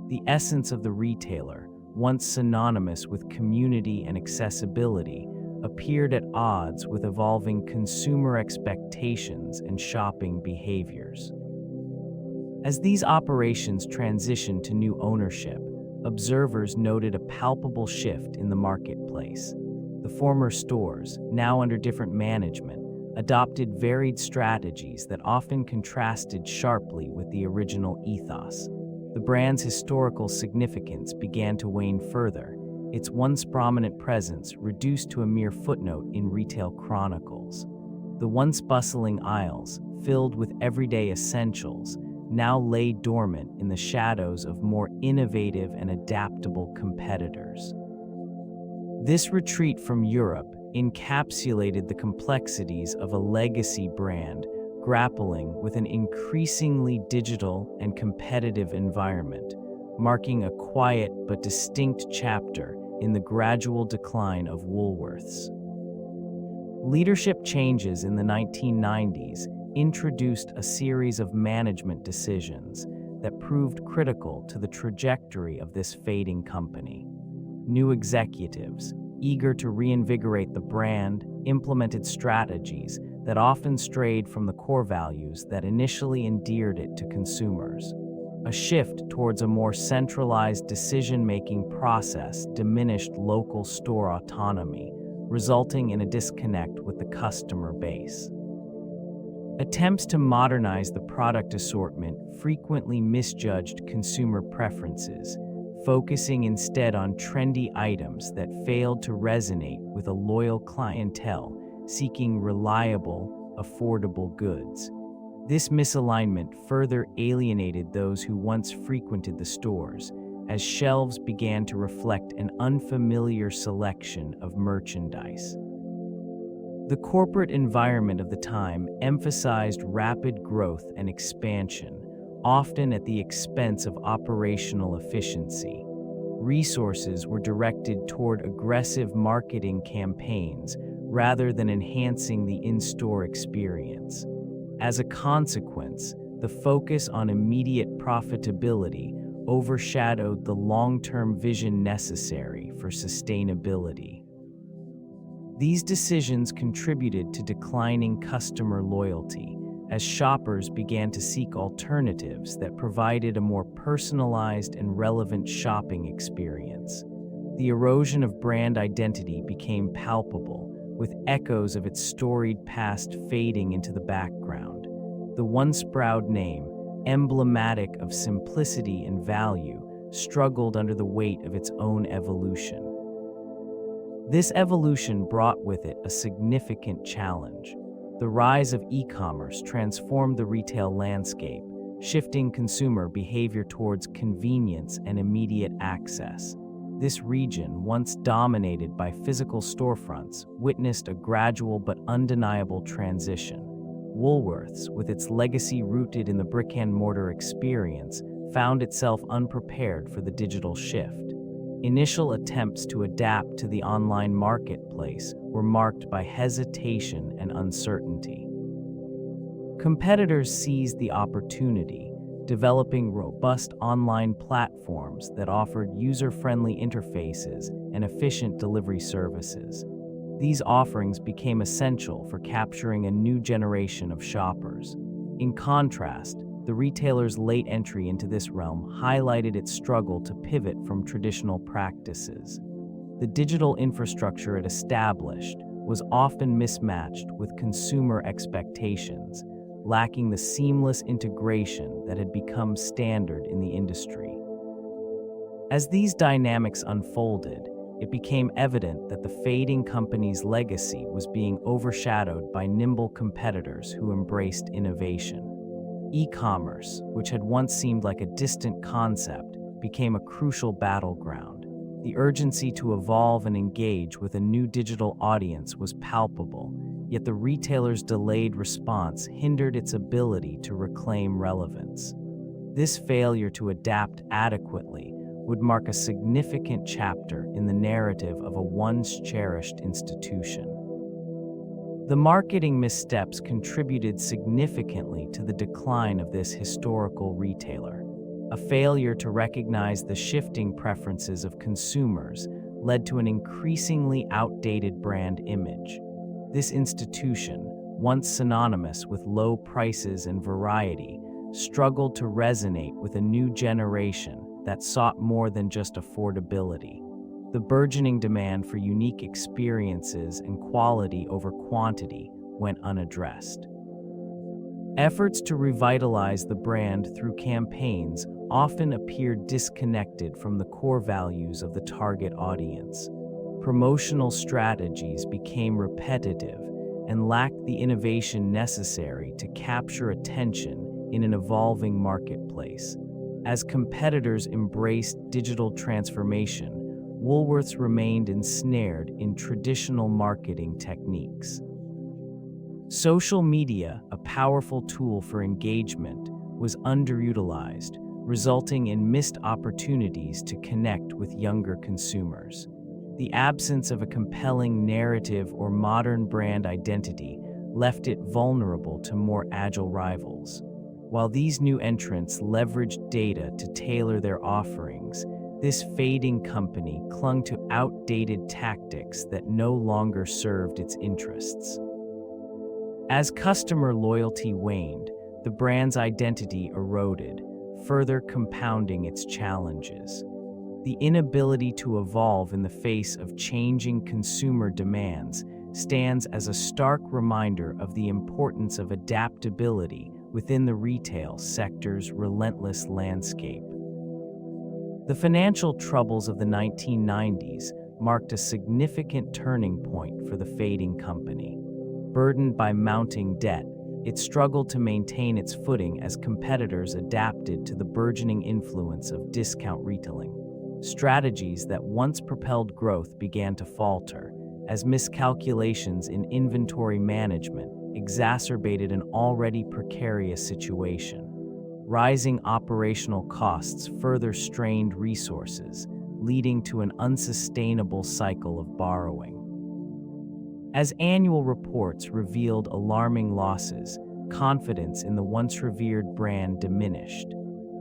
The essence of the retailer, once synonymous with community and accessibility, appeared at odds with evolving consumer expectations and shopping behaviors. As these operations transitioned to new ownership, observers noted a palpable shift in the marketplace. The former stores, now under different management, adopted varied strategies that often contrasted sharply with the original ethos. The brand's historical significance began to wane further, its once prominent presence reduced to a mere footnote in retail chronicles. The once bustling aisles, filled with everyday essentials, now lay dormant in the shadows of more innovative and adaptable competitors. This retreat from Europe encapsulated the complexities of a legacy brand grappling with an increasingly digital and competitive environment, marking a quiet but distinct chapter in the gradual decline of Woolworths. Leadership changes in the 1990s introduced a series of management decisions that proved critical to the trajectory of this fading company. New executives, eager to reinvigorate the brand, implemented strategies that often strayed from the core values that initially endeared it to consumers. A shift towards a more centralized decision-making process diminished local store autonomy, resulting in a disconnect with the customer base. Attempts to modernize the product assortment frequently misjudged consumer preferences, focusing instead on trendy items that failed to resonate with a loyal clientele seeking reliable, affordable goods. This misalignment further alienated those who once frequented the stores, as shelves began to reflect an unfamiliar selection of merchandise. The corporate environment of the time emphasized rapid growth and expansion, often at the expense of operational efficiency. Resources were directed toward aggressive marketing campaigns rather than enhancing the in-store experience. As a consequence, the focus on immediate profitability overshadowed the long-term vision necessary for sustainability. These decisions contributed to declining customer loyalty, as shoppers began to seek alternatives that provided a more personalized and relevant shopping experience. The erosion of brand identity became palpable, with echoes of its storied past fading into the background. The once proud name, emblematic of simplicity and value, struggled under the weight of its own evolution. This evolution brought with it a significant challenge. the rise of e-commerce transformed the retail landscape, shifting consumer behavior towards convenience and immediate access. This region, once dominated by physical storefronts, witnessed a gradual but undeniable transition. Woolworths, with its legacy rooted in the brick-and-mortar experience, found itself unprepared for the digital shift. Initial attempts to adapt to the online marketplace were marked by hesitation and uncertainty. Competitors seized the opportunity, developing robust online platforms that offered user-friendly interfaces and efficient delivery services. These offerings became essential for capturing a new generation of shoppers. In contrast, the retailer's late entry into this realm highlighted its struggle to pivot from traditional practices. The digital infrastructure it established was often mismatched with consumer expectations, lacking the seamless integration that had become standard in the industry. As these dynamics unfolded, it became evident that the fading company's legacy was being overshadowed by nimble competitors who embraced innovation. E-commerce, which had once seemed like a distant concept, became a crucial battleground. The urgency to evolve and engage with a new digital audience was palpable, yet the retailer's delayed response hindered its ability to reclaim relevance. This failure to adapt adequately would mark a significant chapter in the narrative of a once cherished institution. The marketing missteps contributed significantly to the decline of this historical retailer. A failure to recognize the shifting preferences of consumers led to an increasingly outdated brand image. This institution, once synonymous with low prices and variety, struggled to resonate with a new generation that sought more than just affordability. The burgeoning demand for unique experiences and quality over quantity went unaddressed. Efforts to revitalize the brand through campaigns often appeared disconnected from the core values of the target audience. Promotional strategies became repetitive and lacked the innovation necessary to capture attention in an evolving marketplace. As competitors embraced digital transformation, Woolworths remained ensnared in traditional marketing techniques. Social media, a powerful tool for engagement, was underutilized, resulting in missed opportunities to connect with younger consumers. The absence of a compelling narrative or modern brand identity left it vulnerable to more agile rivals. While these new entrants leveraged data to tailor their offerings, this fading company clung to outdated tactics that no longer served its interests. As customer loyalty waned, the brand's identity eroded, further compounding its challenges. The inability to evolve in the face of changing consumer demands stands as a stark reminder of the importance of adaptability within the retail sector's relentless landscape. The financial troubles of the 1990s marked a significant turning point for the fading company. Burdened by mounting debt, it struggled to maintain its footing as competitors adapted to the burgeoning influence of discount retailing. Strategies that once propelled growth began to falter, as miscalculations in inventory management exacerbated an already precarious situation. Rising operational costs further strained resources, leading to an unsustainable cycle of borrowing. As annual reports revealed alarming losses, confidence in the once revered brand diminished.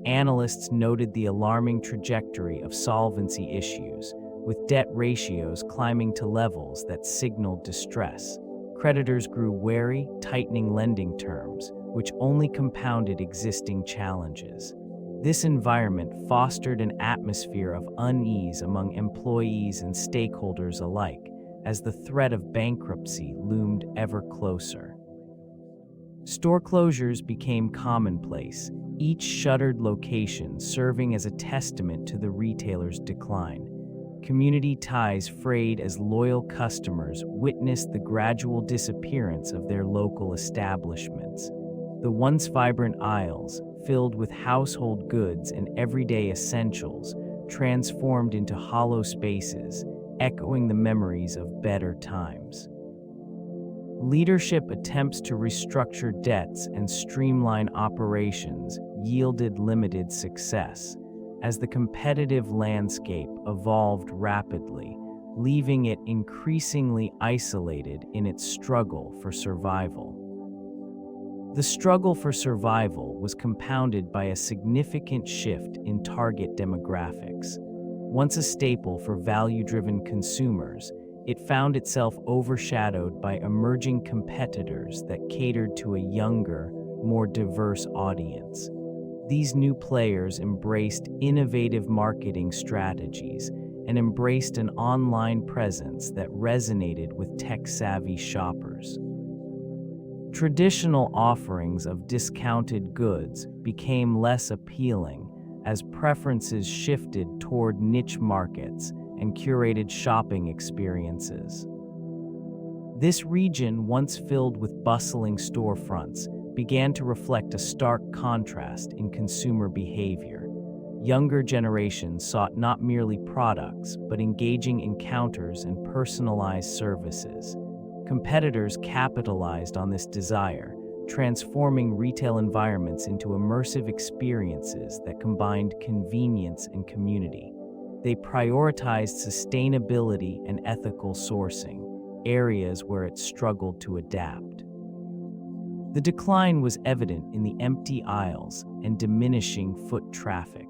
Analysts noted the alarming trajectory of solvency issues, with debt ratios climbing to levels that signaled distress. Creditors grew wary, tightening lending terms, which only compounded existing challenges. This environment fostered an atmosphere of unease among employees and stakeholders alike, as the threat of bankruptcy loomed ever closer. Store closures became commonplace, each shuttered location serving as a testament to the retailer's decline. community ties frayed as loyal customers witnessed the gradual disappearance of their local establishments. The once vibrant aisles, filled with household goods and everyday essentials, transformed into hollow spaces, echoing the memories of better times. Leadership attempts to restructure debts and streamline operations yielded limited success, as the competitive landscape evolved rapidly, leaving it increasingly isolated in its struggle for survival. The struggle for survival was compounded by a significant shift in target demographics. Once a staple for value-driven consumers, it found itself overshadowed by emerging competitors that catered to a younger, more diverse audience. These new players embraced innovative marketing strategies and embraced an online presence that resonated with tech-savvy shoppers. Traditional offerings of discounted goods became less appealing as preferences shifted toward niche markets and curated shopping experiences. This region, once filled with bustling storefronts, began to reflect a stark contrast in consumer behavior. Younger generations sought not merely products, but engaging encounters and personalized services. Competitors capitalized on this desire, transforming retail environments into immersive experiences that combined convenience and community. They prioritized sustainability and ethical sourcing, areas where it struggled to adapt. The decline was evident in the empty aisles and diminishing foot traffic.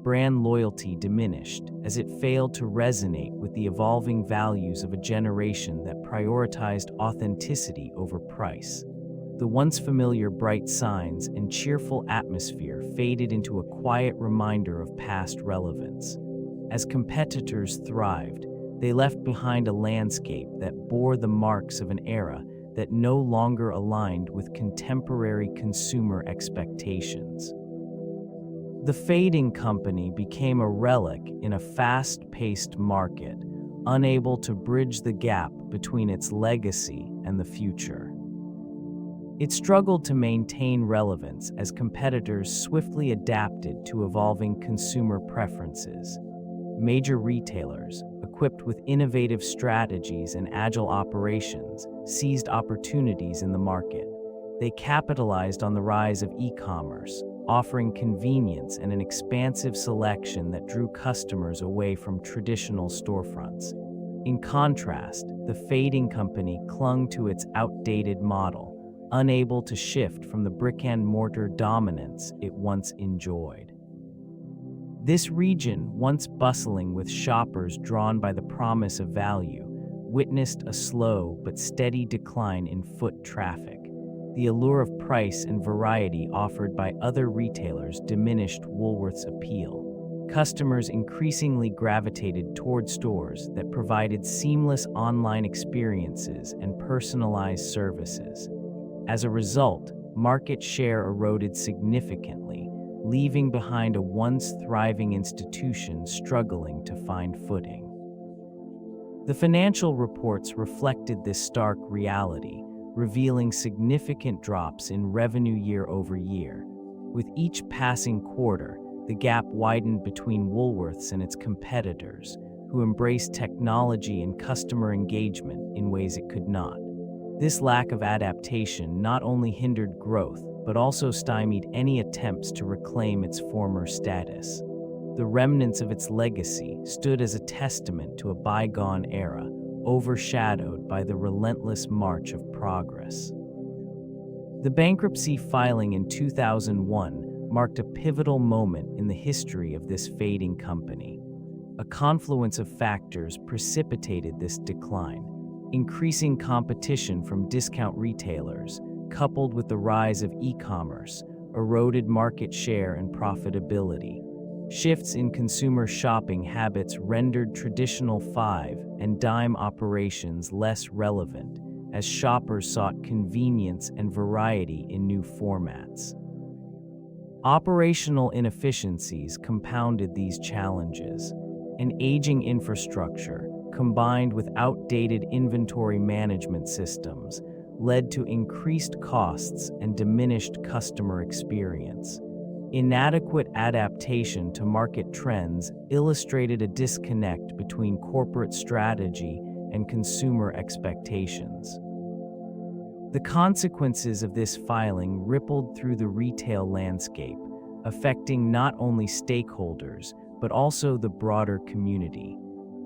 Brand loyalty diminished as it failed to resonate with the evolving values of a generation that prioritized authenticity over price. The once familiar bright signs and cheerful atmosphere faded into a quiet reminder of past relevance. As competitors thrived, they left behind a landscape that bore the marks of an era that no longer aligned with contemporary consumer expectations. The Fading Company became a relic in a fast-paced market, unable to bridge the gap between its legacy and the future. It struggled to maintain relevance as competitors swiftly adapted to evolving consumer preferences. Major retailers, equipped with innovative strategies and agile operations, seized opportunities in the market. They capitalized on the rise of e-commerce, offering convenience and an expansive selection that drew customers away from traditional storefronts. In contrast, the Fading Company clung to its outdated model, unable to shift from the brick-and-mortar dominance it once enjoyed. This region, once bustling with shoppers drawn by the promise of value, witnessed a slow but steady decline in foot traffic. The allure of price and variety offered by other retailers diminished Woolworths' appeal. Customers increasingly gravitated toward stores that provided seamless online experiences and personalized services. As a result, market share eroded significantly, leaving behind a once thriving institution struggling to find footing. The financial reports reflected this stark reality, revealing significant drops in revenue year over year. With each passing quarter, the gap widened between Woolworths and its competitors, who embraced technology and customer engagement in ways it could not. This lack of adaptation not only hindered growth, but also stymied any attempts to reclaim its former status. The remnants of its legacy stood as a testament to a bygone era, overshadowed by the relentless march of progress. The bankruptcy filing in 2001 marked a pivotal moment in the history of this Fading Company. A confluence of factors precipitated this decline. Increasing competition from discount retailers, coupled with the rise of e-commerce, eroded market share and profitability. Shifts in consumer shopping habits rendered traditional five and dime operations less relevant, as shoppers sought convenience and variety in new formats. Operational inefficiencies compounded these challenges. An aging infrastructure, combined with outdated inventory management systems, led to increased costs and diminished customer experience. Inadequate adaptation to market trends illustrated a disconnect between corporate strategy and consumer expectations. The consequences of this filing rippled through the retail landscape, affecting not only stakeholders, but also the broader community.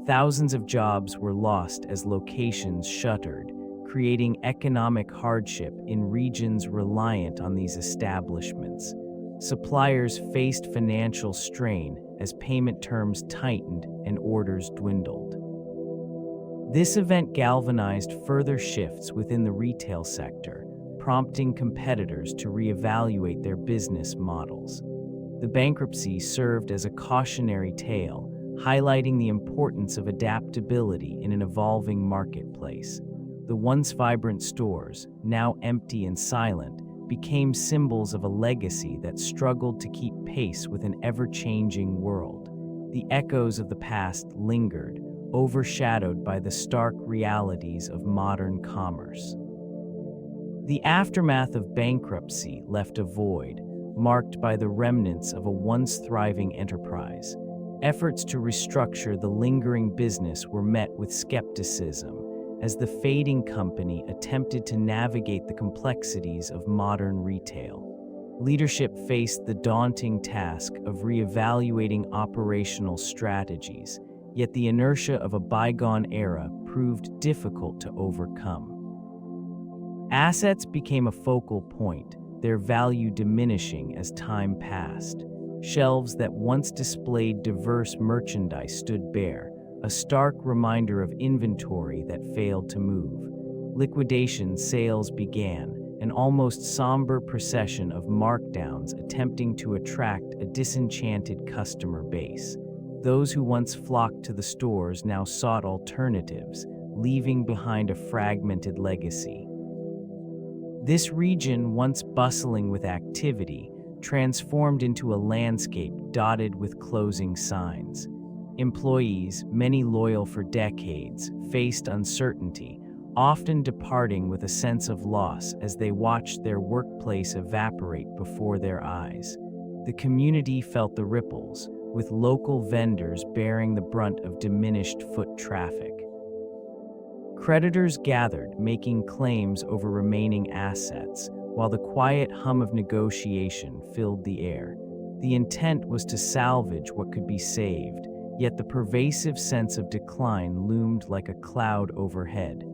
Thousands of jobs were lost as locations shuttered, creating economic hardship in regions reliant on these establishments. Suppliers faced financial strain as payment terms tightened and orders dwindled. This event galvanized further shifts within the retail sector, prompting competitors to reevaluate their business models. The bankruptcy served as a cautionary tale, highlighting the importance of adaptability in an evolving marketplace. The once vibrant stores, now empty and silent, became symbols of a legacy that struggled to keep pace with an ever-changing world. The echoes of the past lingered, overshadowed by the stark realities of modern commerce. The aftermath of bankruptcy left a void, marked by the remnants of a once thriving enterprise. Efforts to restructure the lingering business were met with skepticism, as the fading company attempted to navigate the complexities of modern retail. Leadership faced the daunting task of reevaluating operational strategies, yet the inertia of a bygone era proved difficult to overcome. Assets became a focal point, their value diminishing as time passed. Shelves that once displayed diverse merchandise stood bare, a stark reminder of inventory that failed to move. Liquidation sales began, an almost somber procession of markdowns attempting to attract a disenchanted customer base. Those who once flocked to the stores now sought alternatives, leaving behind a fragmented legacy. This region, once bustling with activity, transformed into a landscape dotted with closing signs. Employees, many loyal for decades, faced uncertainty, often departing with a sense of loss as they watched their workplace evaporate before their eyes. The community felt the ripples, with local vendors bearing the brunt of diminished foot traffic. Creditors gathered, making claims over remaining assets, while the quiet hum of negotiation filled the air. The intent was to salvage what could be saved, yet the pervasive sense of decline loomed like a cloud overhead.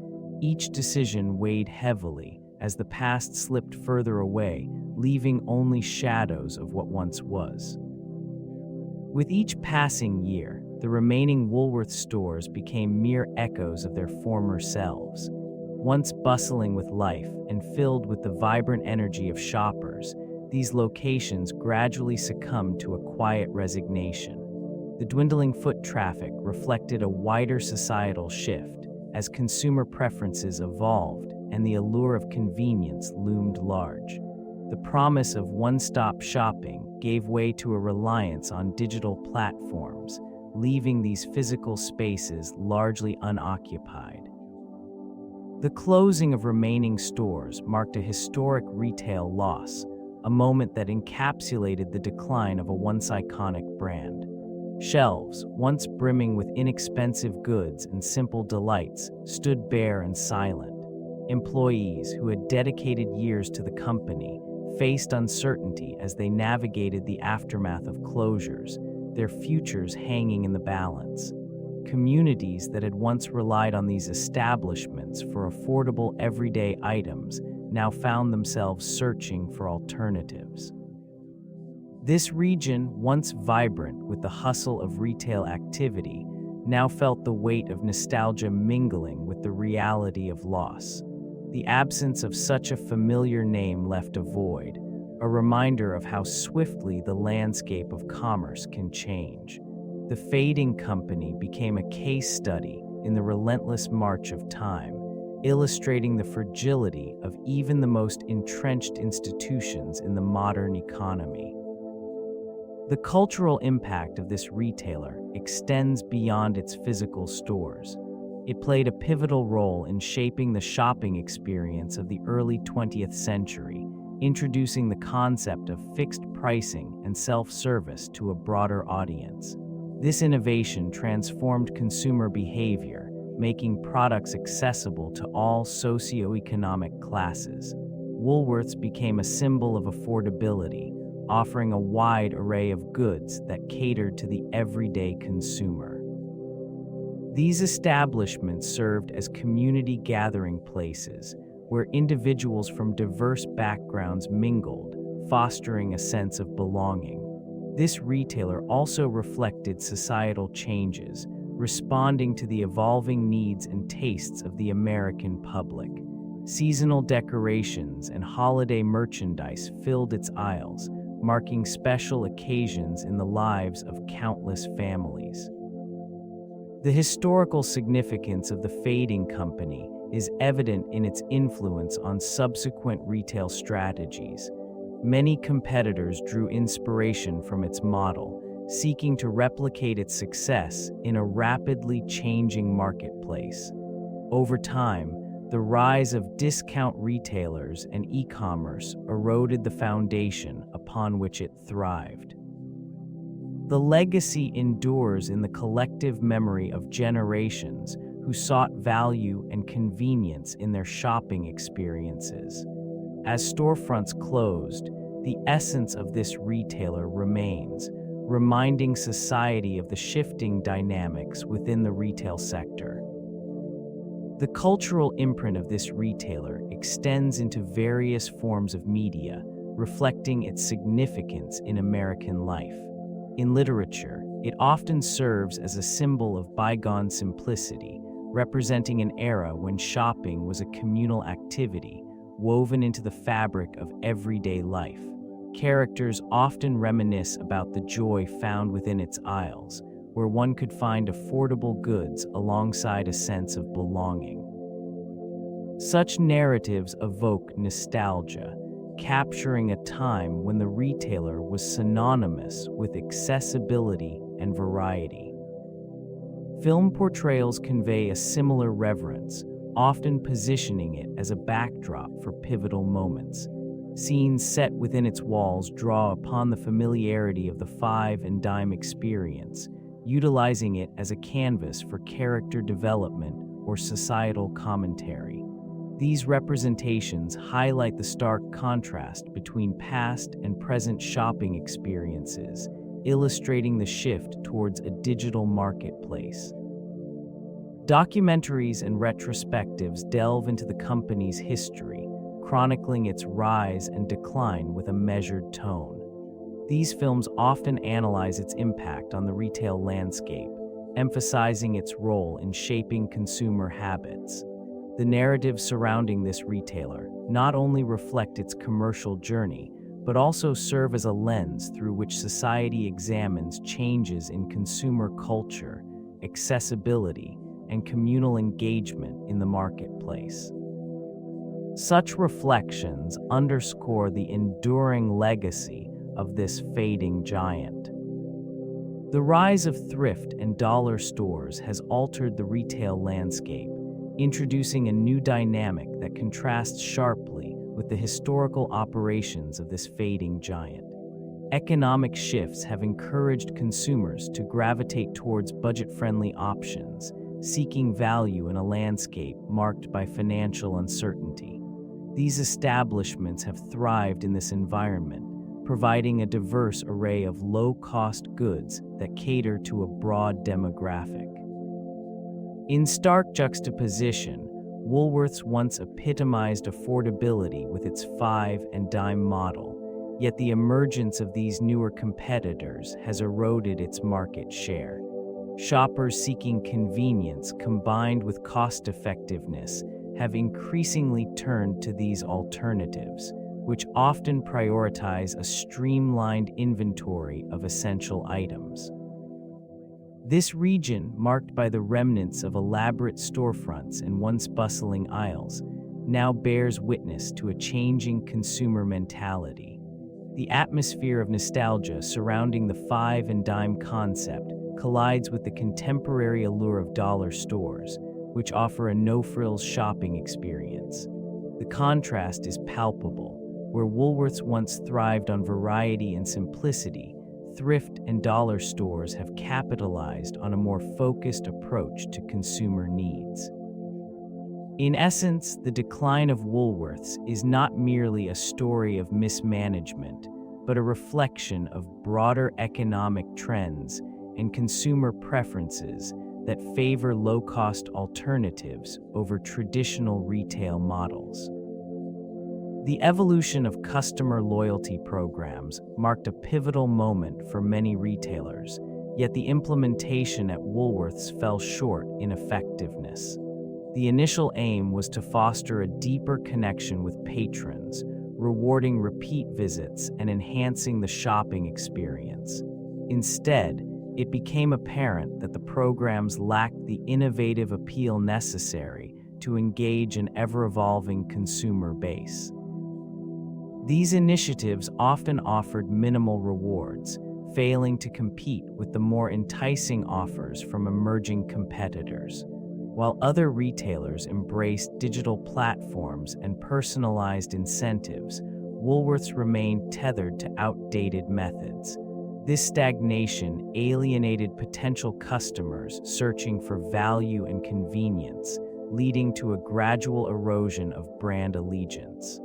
Each decision weighed heavily as the past slipped further away, leaving only shadows of what once was. With each passing year, the remaining Woolworths stores became mere echoes of their former selves. Once bustling with life and filled with the vibrant energy of shoppers, these locations gradually succumbed to a quiet resignation. The dwindling foot traffic reflected a wider societal shift as consumer preferences evolved and the allure of convenience loomed large. The promise of one-stop shopping gave way to a reliance on digital platforms, leaving these physical spaces largely unoccupied. The closing of remaining stores marked a historic retail loss, a moment that encapsulated the decline of a once iconic brand. Shelves, once brimming with inexpensive goods and simple delights, stood bare and silent. Employees who had dedicated years to the company faced uncertainty as they navigated the aftermath of closures, their futures hanging in the balance. Communities that had once relied on these establishments for affordable everyday items now found themselves searching for alternatives. This region, once vibrant with the hustle of retail activity, now felt the weight of nostalgia mingling with the reality of loss. The absence of such a familiar name left a void, a reminder of how swiftly the landscape of commerce can change. The fading company became a case study in the relentless march of time, illustrating the fragility of even the most entrenched institutions in the modern economy. The cultural impact of this retailer extends beyond its physical stores. It played a pivotal role in shaping the shopping experience of the early 20th century, introducing the concept of fixed pricing and self-service to a broader audience. This innovation transformed consumer behavior, making products accessible to all socioeconomic classes. Woolworths became a symbol of affordability, offering a wide array of goods that catered to the everyday consumer. These establishments served as community gathering places where individuals from diverse backgrounds mingled, fostering a sense of belonging. This retailer also reflected societal changes, responding to the evolving needs and tastes of the American public. Seasonal decorations and holiday merchandise filled its aisles, marking special occasions in the lives of countless families. The historical significance of the Fading Company is evident in its influence on subsequent retail strategies. Many competitors drew inspiration from its model, seeking to replicate its success in a rapidly changing marketplace. Over time, the rise of discount retailers and e-commerce eroded the foundation upon which it thrived. The legacy endures in the collective memory of generations who sought value and convenience in their shopping experiences. As storefronts closed, the essence of this retailer remains, reminding society of the shifting dynamics within the retail sector. The cultural imprint of this retailer extends into various forms of media, reflecting its significance in American life. In literature, it often serves as a symbol of bygone simplicity, representing an era when shopping was a communal activity woven into the fabric of everyday life. Characters often reminisce about the joy found within its aisles, where one could find affordable goods alongside a sense of belonging. Such narratives evoke nostalgia, capturing a time when the retailer was synonymous with accessibility and variety. Film portrayals convey a similar reverence, often positioning it as a backdrop for pivotal moments. Scenes set within its walls draw upon the familiarity of the five and dime experience, utilizing it as a canvas for character development or societal commentary. These representations highlight the stark contrast between past and present shopping experiences, illustrating the shift towards a digital marketplace. Documentaries and retrospectives delve into the company's history, chronicling its rise and decline with a measured tone. These films often analyze its impact on the retail landscape, emphasizing its role in shaping consumer habits. The narratives surrounding this retailer not only reflect its commercial journey, but also serve as a lens through which society examines changes in consumer culture, accessibility, and communal engagement in the marketplace. Such reflections underscore the enduring legacy of this fading giant. The rise of thrift and dollar stores has altered the retail landscape, introducing a new dynamic that contrasts sharply with the historical operations of this fading giant. Economic shifts have encouraged consumers to gravitate towards budget-friendly options, seeking value in a landscape marked by financial uncertainty. These establishments have thrived in this environment, providing a diverse array of low-cost goods that cater to a broad demographic. In stark juxtaposition, Woolworths once epitomized affordability with its five and dime model, yet the emergence of these newer competitors has eroded its market share. Shoppers seeking convenience combined with cost-effectiveness have increasingly turned to these alternatives, which often prioritize a streamlined inventory of essential items. This region, marked by the remnants of elaborate storefronts and once bustling aisles, now bears witness to a changing consumer mentality. The atmosphere of nostalgia surrounding the five and dime concept collides with the contemporary allure of dollar stores, which offer a no-frills shopping experience. The contrast is palpable. Where Woolworths once thrived on variety and simplicity, thrift and dollar stores have capitalized on a more focused approach to consumer needs. In essence, the decline of Woolworths is not merely a story of mismanagement, but a reflection of broader economic trends and consumer preferences that favor low-cost alternatives over traditional retail models. The evolution of customer loyalty programs marked a pivotal moment for many retailers, yet the implementation at Woolworths fell short in effectiveness. The initial aim was to foster a deeper connection with patrons, rewarding repeat visits and enhancing the shopping experience. Instead, it became apparent that the programs lacked the innovative appeal necessary to engage an ever-evolving consumer base. These initiatives often offered minimal rewards, failing to compete with the more enticing offers from emerging competitors. While other retailers embraced digital platforms and personalized incentives, Woolworths remained tethered to outdated methods. This stagnation alienated potential customers searching for value and convenience, leading to a gradual erosion of brand allegiance.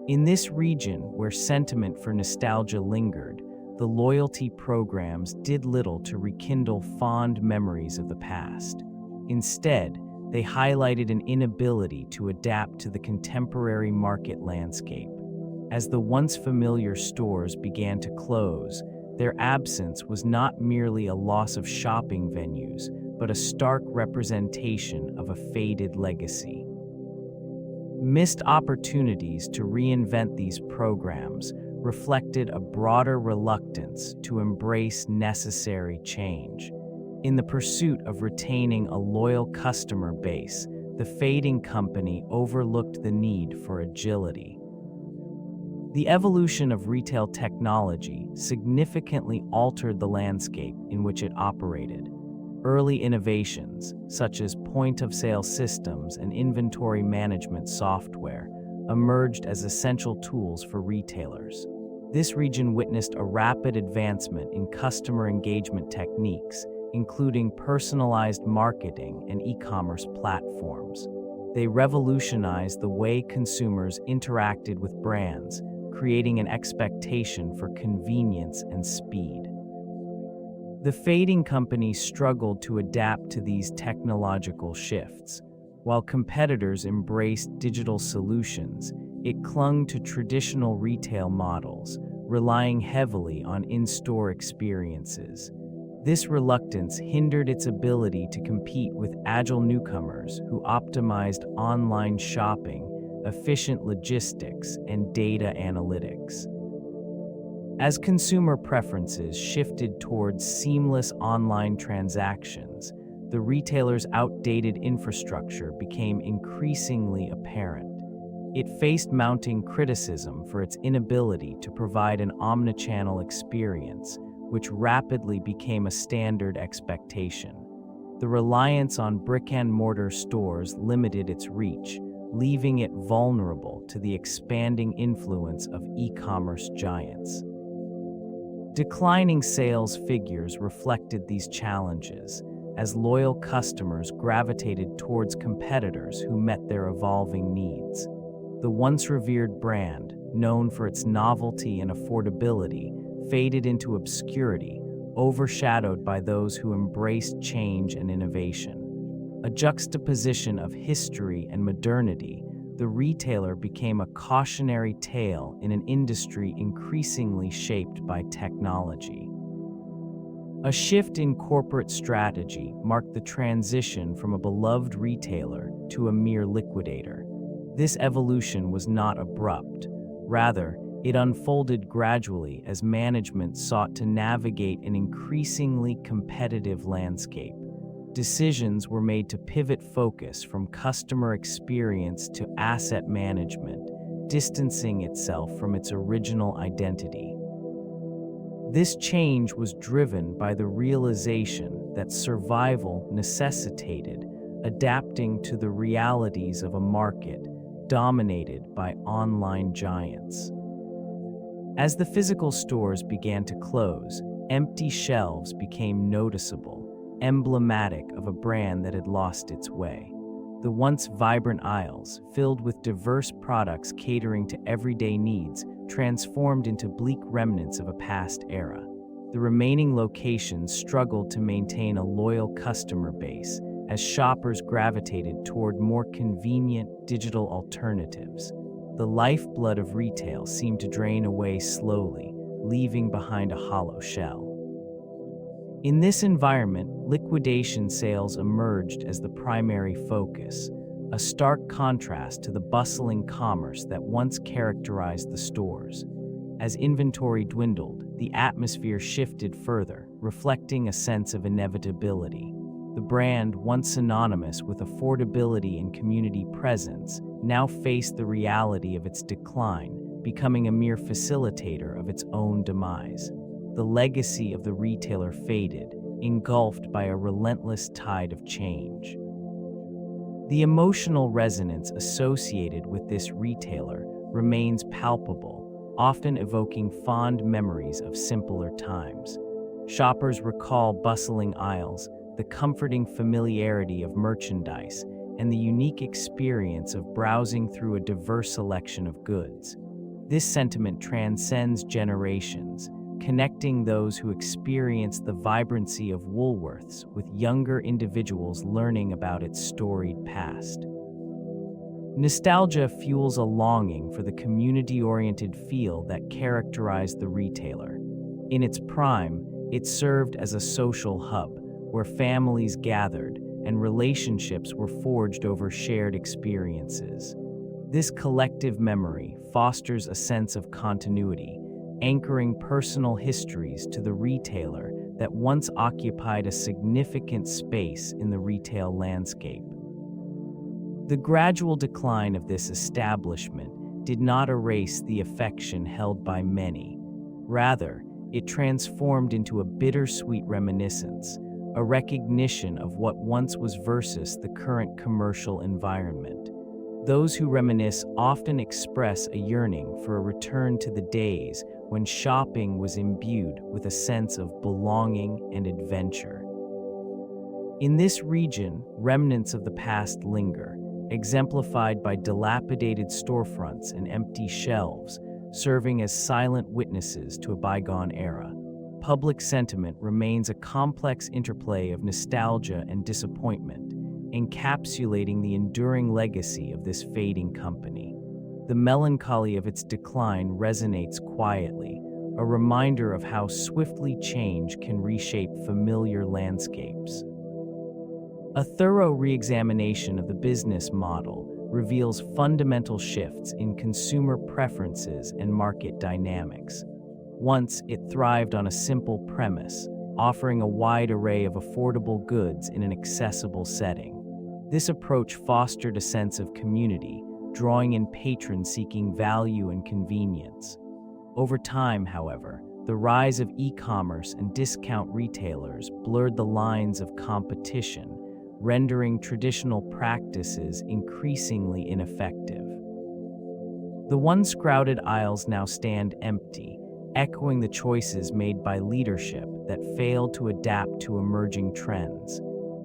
In this region, where sentiment for nostalgia lingered, the loyalty programs did little to rekindle fond memories of the past. Instead, they highlighted an inability to adapt to the contemporary market landscape. As the once familiar stores began to close, their absence was not merely a loss of shopping venues, but a stark representation of a faded legacy. Missed opportunities to reinvent these programs reflected a broader reluctance to embrace necessary change. In the pursuit of retaining a loyal customer base, the fading company overlooked the need for agility. The evolution of retail technology significantly altered the landscape in which it operated. Early innovations, such as point-of-sale systems and inventory management software, emerged as essential tools for retailers. This region witnessed a rapid advancement in customer engagement techniques, including personalized marketing and e-commerce platforms. They revolutionized the way consumers interacted with brands, creating an expectation for convenience and speed. The fading company struggled to adapt to these technological shifts. While competitors embraced digital solutions, it clung to traditional retail models, relying heavily on in-store experiences. This reluctance hindered its ability to compete with agile newcomers who optimized online shopping, efficient logistics, and data analytics. As consumer preferences shifted towards seamless online transactions, the retailer's outdated infrastructure became increasingly apparent. It faced mounting criticism for its inability to provide an omnichannel experience, which rapidly became a standard expectation. The reliance on brick-and-mortar stores limited its reach, leaving it vulnerable to the expanding influence of e-commerce giants. Declining sales figures reflected these challenges, as loyal customers gravitated towards competitors who met their evolving needs. The once revered brand, known for its novelty and affordability, faded into obscurity, overshadowed by those who embraced change and innovation. A juxtaposition of history and modernity, the retailer became a cautionary tale in an industry increasingly shaped by technology. A shift in corporate strategy marked the transition from a beloved retailer to a mere liquidator. This evolution was not abrupt. Rather, it unfolded gradually as management sought to navigate an increasingly competitive landscape. Decisions were made to pivot focus from customer experience to asset management, distancing itself from its original identity. This change was driven by the realization that survival necessitated adapting to the realities of a market dominated by online giants. As the physical stores began to close, empty shelves became noticeable, emblematic of a brand that had lost its way. The once vibrant aisles, filled with diverse products catering to everyday needs, transformed into bleak remnants of a past era. The remaining locations struggled to maintain a loyal customer base as shoppers gravitated toward more convenient digital alternatives. The lifeblood of retail seemed to drain away slowly, leaving behind a hollow shell. In this environment, liquidation sales emerged as the primary focus, a stark contrast to the bustling commerce that once characterized the stores. As inventory dwindled, the atmosphere shifted further, reflecting a sense of inevitability. The brand, once synonymous with affordability and community presence, now faced the reality of its decline, becoming a mere facilitator of its own demise. The legacy of the retailer faded, engulfed by a relentless tide of change. The emotional resonance associated with this retailer remains palpable, often evoking fond memories of simpler times. Shoppers recall bustling aisles, the comforting familiarity of merchandise, and the unique experience of browsing through a diverse selection of goods. This sentiment transcends generations, connecting those who experience the vibrancy of Woolworths with younger individuals learning about its storied past. Nostalgia fuels a longing for the community-oriented feel that characterized the retailer. In its prime, it served as a social hub where families gathered and relationships were forged over shared experiences. This collective memory fosters a sense of continuity, anchoring personal histories to the retailer that once occupied a significant space in the retail landscape. The gradual decline of this establishment did not erase the affection held by many. Rather, it transformed into a bittersweet reminiscence, a recognition of what once was versus the current commercial environment. Those who reminisce often express a yearning for a return to the days when shopping was imbued with a sense of belonging and adventure. In this region, remnants of the past linger, exemplified by dilapidated storefronts and empty shelves, serving as silent witnesses to a bygone era. Public sentiment remains a complex interplay of nostalgia and disappointment, encapsulating the enduring legacy of this fading company. The melancholy of its decline resonates quietly, a reminder of how swiftly change can reshape familiar landscapes. A thorough re-examination of the business model reveals fundamental shifts in consumer preferences and market dynamics. Once, it thrived on a simple premise, offering a wide array of affordable goods in an accessible setting. This approach fostered a sense of community, drawing in patrons seeking value and convenience. Over time, however, the rise of e-commerce and discount retailers blurred the lines of competition, rendering traditional practices increasingly ineffective. The once crowded aisles now stand empty, echoing the choices made by leadership that failed to adapt to emerging trends.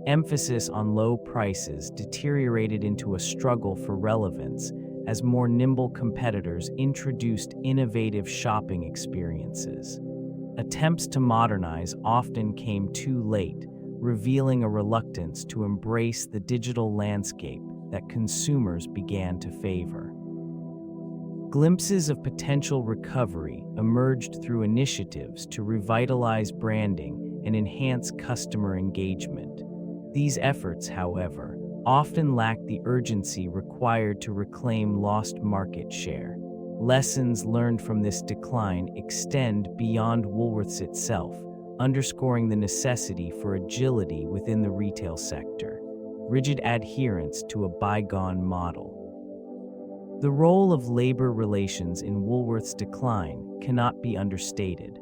Emphasis on low prices deteriorated into a struggle for relevance as more nimble competitors introduced innovative shopping experiences. Attempts to modernize often came too late, revealing a reluctance to embrace the digital landscape that consumers began to favor. Glimpses of potential recovery emerged through initiatives to revitalize branding and enhance customer engagement. These efforts, however, often lack the urgency required to reclaim lost market share. Lessons learned from this decline extend beyond Woolworths itself, underscoring the necessity for agility within the retail sector. Rigid adherence to a bygone model. The role of labor relations in Woolworths' decline cannot be understated.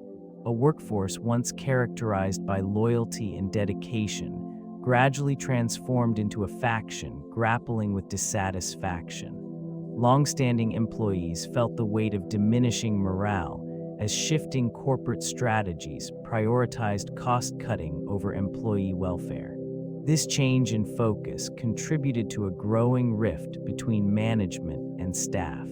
A workforce once characterized by loyalty and dedication gradually transformed into a faction grappling with dissatisfaction. Long-standing employees felt the weight of diminishing morale as shifting corporate strategies prioritized cost-cutting over employee welfare. This change in focus contributed to a growing rift between management and staff.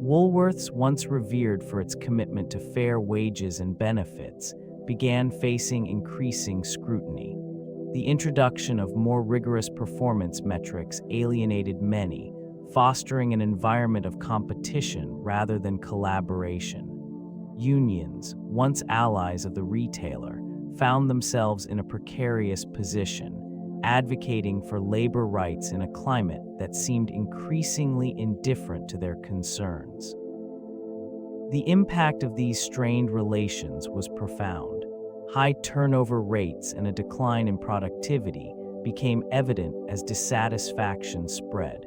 Woolworths, once revered for its commitment to fair wages and benefits, began facing increasing scrutiny. The introduction of more rigorous performance metrics alienated many, fostering an environment of competition rather than collaboration. Unions, once allies of the retailer, found themselves in a precarious position, advocating for labor rights in a climate that seemed increasingly indifferent to their concerns. The impact of these strained relations was profound. High turnover rates and a decline in productivity became evident as dissatisfaction spread.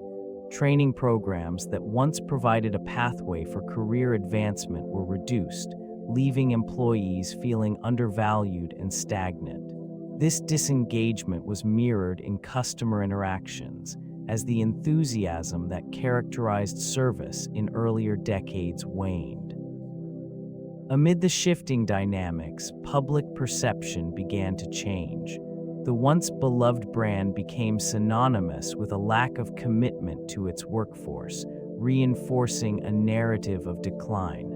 Training programs that once provided a pathway for career advancement were reduced, leaving employees feeling undervalued and stagnant. This disengagement was mirrored in customer interactions, as the enthusiasm that characterized service in earlier decades waned. Amid the shifting dynamics, public perception began to change. The once beloved brand became synonymous with a lack of commitment to its workforce, reinforcing a narrative of decline.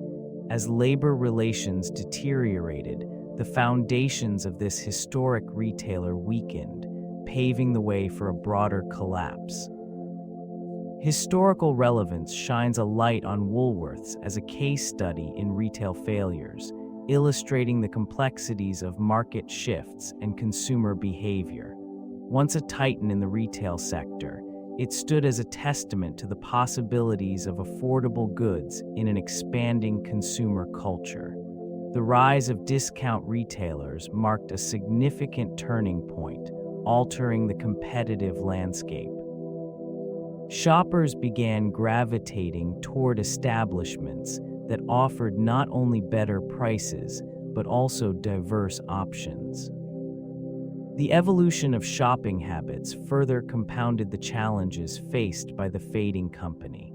As labor relations deteriorated, the foundations of this historic retailer weakened, paving the way for a broader collapse. Historical relevance shines a light on Woolworths as a case study in retail failures, illustrating the complexities of market shifts and consumer behavior. Once a titan in the retail sector, it stood as a testament to the possibilities of affordable goods in an expanding consumer culture. The rise of discount retailers marked a significant turning point, altering the competitive landscape. Shoppers began gravitating toward establishments that offered not only better prices, but also diverse options. The evolution of shopping habits further compounded the challenges faced by the fading company.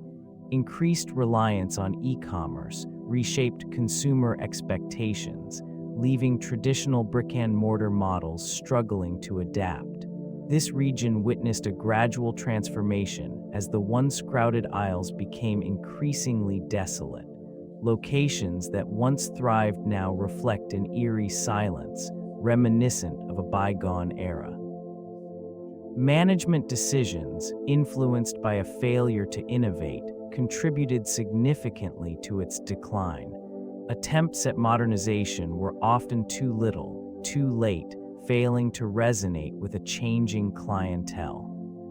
Increased reliance on e-commerce reshaped consumer expectations, leaving traditional brick-and-mortar models struggling to adapt. This region witnessed a gradual transformation as the once crowded aisles became increasingly desolate. Locations that once thrived now reflect an eerie silence, reminiscent of a bygone era. Management decisions, influenced by a failure to innovate, contributed significantly to its decline. Attempts at modernization were often too little, too late, failing to resonate with a changing clientele.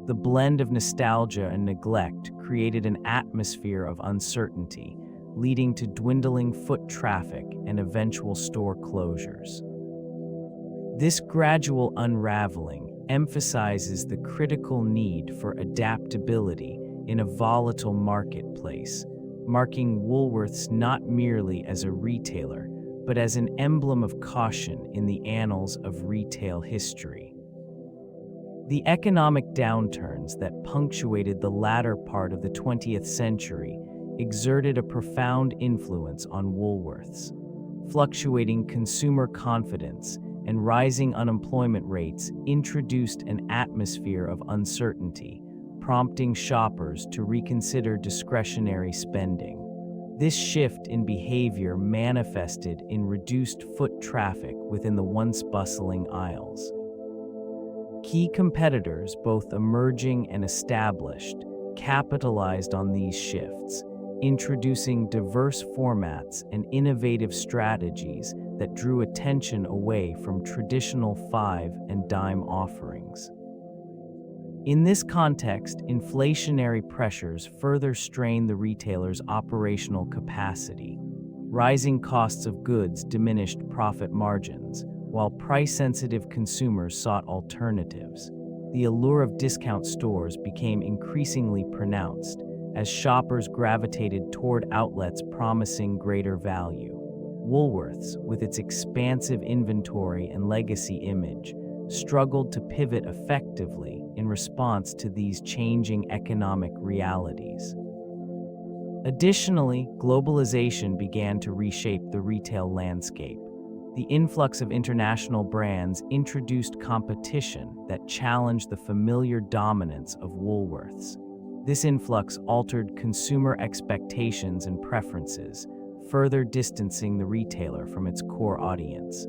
The blend of nostalgia and neglect created an atmosphere of uncertainty, leading to dwindling foot traffic and eventual store closures. This gradual unraveling emphasizes the critical need for adaptability in a volatile marketplace, marking Woolworths not merely as a retailer, but as an emblem of caution in the annals of retail history. The economic downturns that punctuated the latter part of the 20th century exerted a profound influence on Woolworths. Fluctuating consumer confidence and rising unemployment rates introduced an atmosphere of uncertainty, prompting shoppers to reconsider discretionary spending. This shift in behavior manifested in reduced foot traffic within the once bustling aisles. Key competitors, both emerging and established, capitalized on these shifts, introducing diverse formats and innovative strategies that drew attention away from traditional 5 and dime offerings. In this context, inflationary pressures further strained the retailer's operational capacity. Rising costs of goods diminished profit margins, while price-sensitive consumers sought alternatives. The allure of discount stores became increasingly pronounced, as shoppers gravitated toward outlets promising greater value. Woolworths, with its expansive inventory and legacy image, struggled to pivot effectively in response to these changing economic realities. Additionally, globalization began to reshape the retail landscape. The influx of international brands introduced competition that challenged the familiar dominance of Woolworths. This influx altered consumer expectations and preferences, further distancing the retailer from its core audience.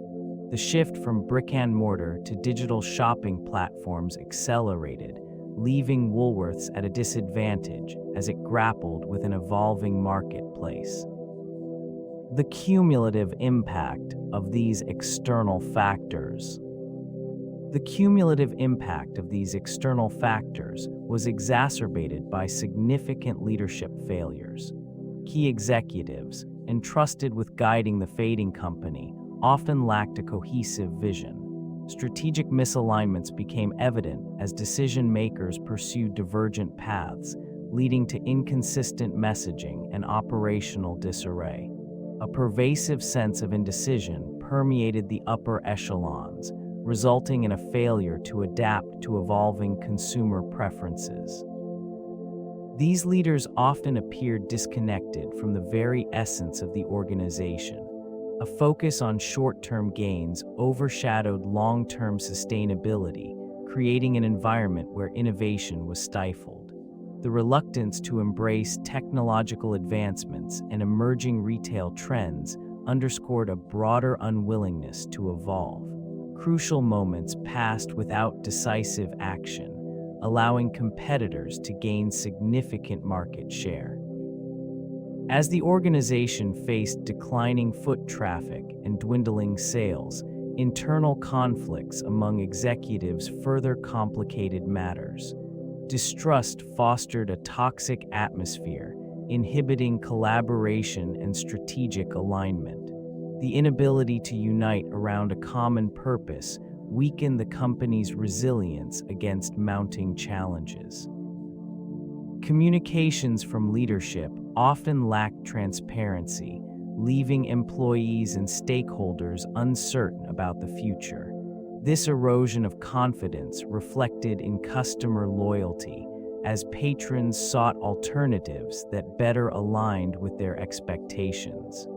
The shift from brick-and-mortar to digital shopping platforms accelerated, leaving Woolworths at a disadvantage as it grappled with an evolving marketplace. The cumulative impact of these external factors. The cumulative impact of these external factors was exacerbated by significant leadership failures. Key executives, entrusted with guiding the fading company, often lacked a cohesive vision. Strategic misalignments became evident as decision-makers pursued divergent paths, leading to inconsistent messaging and operational disarray. A pervasive sense of indecision permeated the upper echelons, resulting in a failure to adapt to evolving consumer preferences. These leaders often appeared disconnected from the very essence of the organization. A focus on short-term gains overshadowed long-term sustainability, creating an environment where innovation was stifled. The reluctance to embrace technological advancements and emerging retail trends underscored a broader unwillingness to evolve. Crucial moments passed without decisive action, allowing competitors to gain significant market share. As the organization faced declining foot traffic and dwindling sales, internal conflicts among executives further complicated matters. Distrust fostered a toxic atmosphere, inhibiting collaboration and strategic alignment. The inability to unite around a common purpose weakened the company's resilience against mounting challenges. Communications from leadership often lacked transparency, leaving employees and stakeholders uncertain about the future. This erosion of confidence reflected in customer loyalty, as patrons sought alternatives that better aligned with their expectations.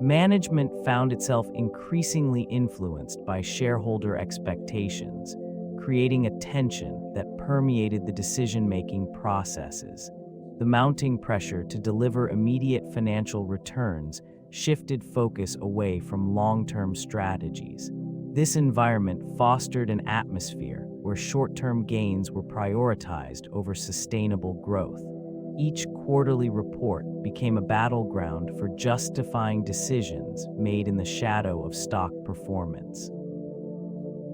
Management found itself increasingly influenced by shareholder expectations, creating a tension that permeated the decision-making processes. The mounting pressure to deliver immediate financial returns shifted focus away from long-term strategies. This environment fostered an atmosphere where short-term gains were prioritized over sustainable growth. Each quarterly report became a battleground for justifying decisions made in the shadow of stock performance.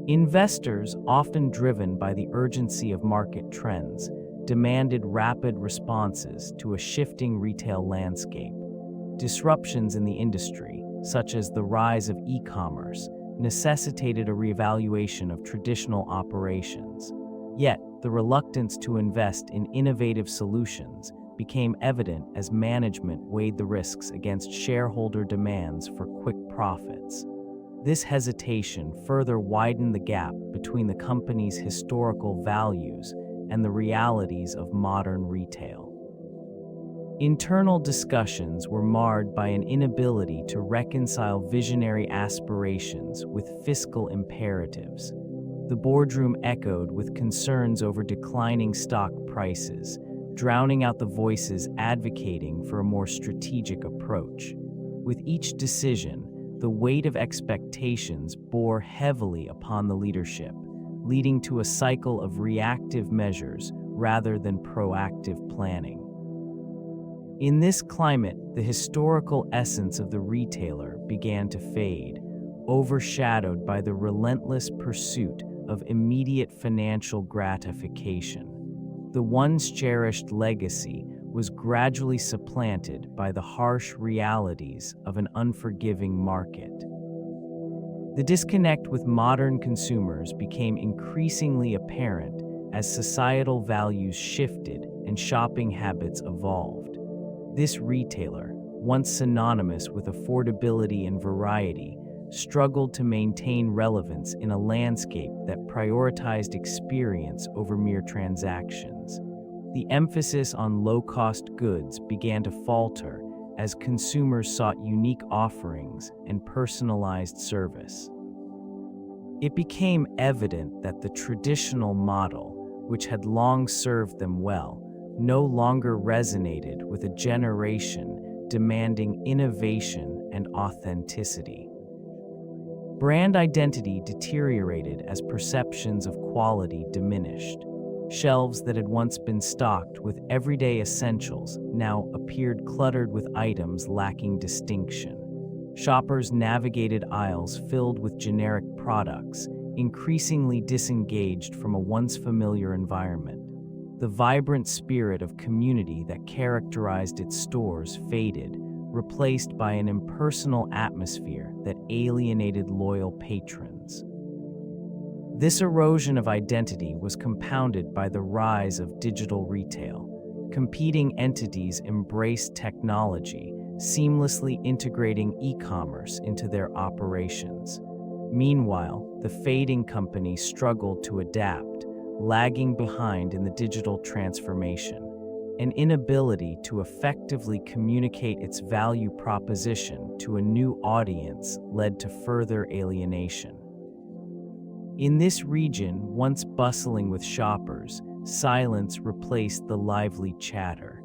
Investors, often driven by the urgency of market trends, demanded rapid responses to a shifting retail landscape. Disruptions in the industry, such as the rise of e-commerce, necessitated a reevaluation of traditional operations. Yet, the reluctance to invest in innovative solutions became evident as management weighed the risks against shareholder demands for quick profits. This hesitation further widened the gap between the company's historical values and the realities of modern retail. Internal discussions were marred by an inability to reconcile visionary aspirations with fiscal imperatives. The boardroom echoed with concerns over declining stock prices, drowning out the voices advocating for a more strategic approach. With each decision, the weight of expectations bore heavily upon the leadership, leading to a cycle of reactive measures rather than proactive planning. In this climate, the historical essence of the retailer began to fade, overshadowed by the relentless pursuit of immediate financial gratification. The once cherished legacy was gradually supplanted by the harsh realities of an unforgiving market. The disconnect with modern consumers became increasingly apparent as societal values shifted and shopping habits evolved. This retailer, once synonymous with affordability and variety, struggled to maintain relevance in a landscape that prioritized experience over mere transactions. The emphasis on low-cost goods began to falter as consumers sought unique offerings and personalized service. It became evident that the traditional model, which had long served them well, no longer resonated with a generation demanding innovation and authenticity. Brand identity deteriorated as perceptions of quality diminished. Shelves that had once been stocked with everyday essentials now appeared cluttered with items lacking distinction. Shoppers navigated aisles filled with generic products, increasingly disengaged from a once familiar environment. The vibrant spirit of community that characterized its stores faded, replaced by an impersonal atmosphere that alienated loyal patrons. This erosion of identity was compounded by the rise of digital retail. Competing entities embraced technology, seamlessly integrating e-commerce into their operations. Meanwhile, the fading company struggled to adapt, lagging behind in the digital transformation. An inability to effectively communicate its value proposition to a new audience led to further alienation. In this region, once bustling with shoppers, silence replaced the lively chatter.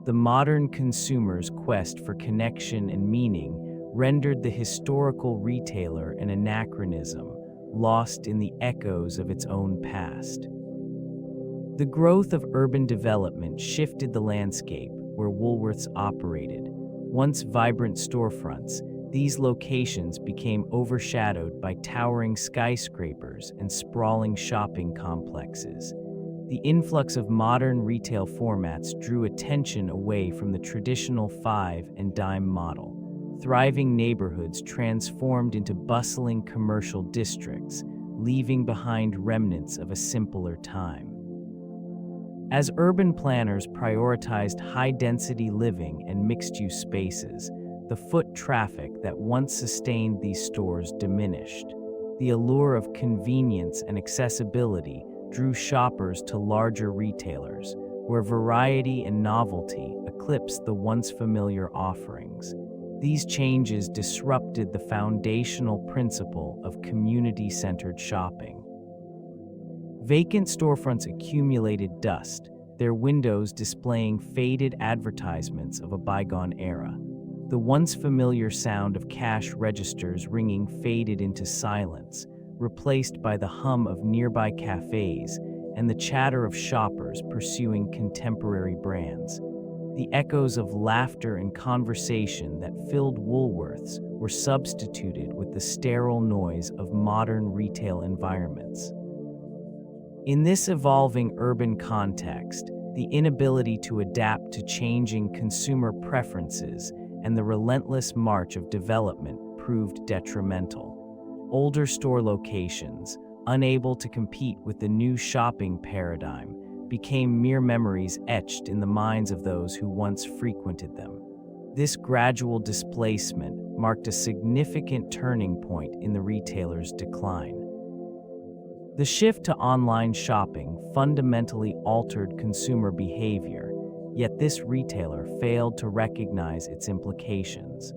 The modern consumer's quest for connection and meaning rendered the historical retailer an anachronism, lost in the echoes of its own past. The growth of urban development shifted the landscape where Woolworths operated. Once vibrant storefronts, these locations became overshadowed by towering skyscrapers and sprawling shopping complexes. The influx of modern retail formats drew attention away from the traditional five and dime model. Thriving neighborhoods transformed into bustling commercial districts, leaving behind remnants of a simpler time. As urban planners prioritized high-density living and mixed-use spaces, the foot traffic that once sustained these stores diminished. The allure of convenience and accessibility drew shoppers to larger retailers, where variety and novelty eclipsed the once familiar offerings. These changes disrupted the foundational principle of community-centered shopping. Vacant storefronts accumulated dust, their windows displaying faded advertisements of a bygone era. The once familiar sound of cash registers ringing faded into silence, replaced by the hum of nearby cafes and the chatter of shoppers pursuing contemporary brands. The echoes of laughter and conversation that filled Woolworths were substituted with the sterile noise of modern retail environments. In this evolving urban context, the inability to adapt to changing consumer preferences and the relentless march of development proved detrimental. Older store locations, unable to compete with the new shopping paradigm, became mere memories etched in the minds of those who once frequented them. This gradual displacement marked a significant turning point in the retailer's decline. The shift to online shopping fundamentally altered consumer behavior, yet this retailer failed to recognize its implications.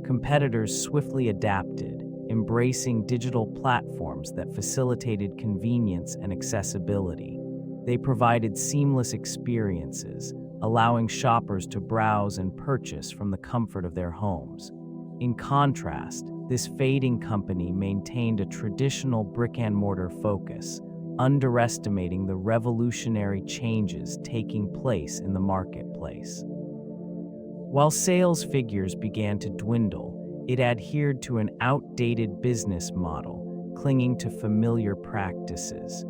Competitors swiftly adapted, embracing digital platforms that facilitated convenience and accessibility. They provided seamless experiences, allowing shoppers to browse and purchase from the comfort of their homes. In contrast, this fading company maintained a traditional brick-and-mortar focus, underestimating the revolutionary changes taking place in the marketplace. While sales figures began to dwindle, it adhered to an outdated business model, clinging to familiar practices.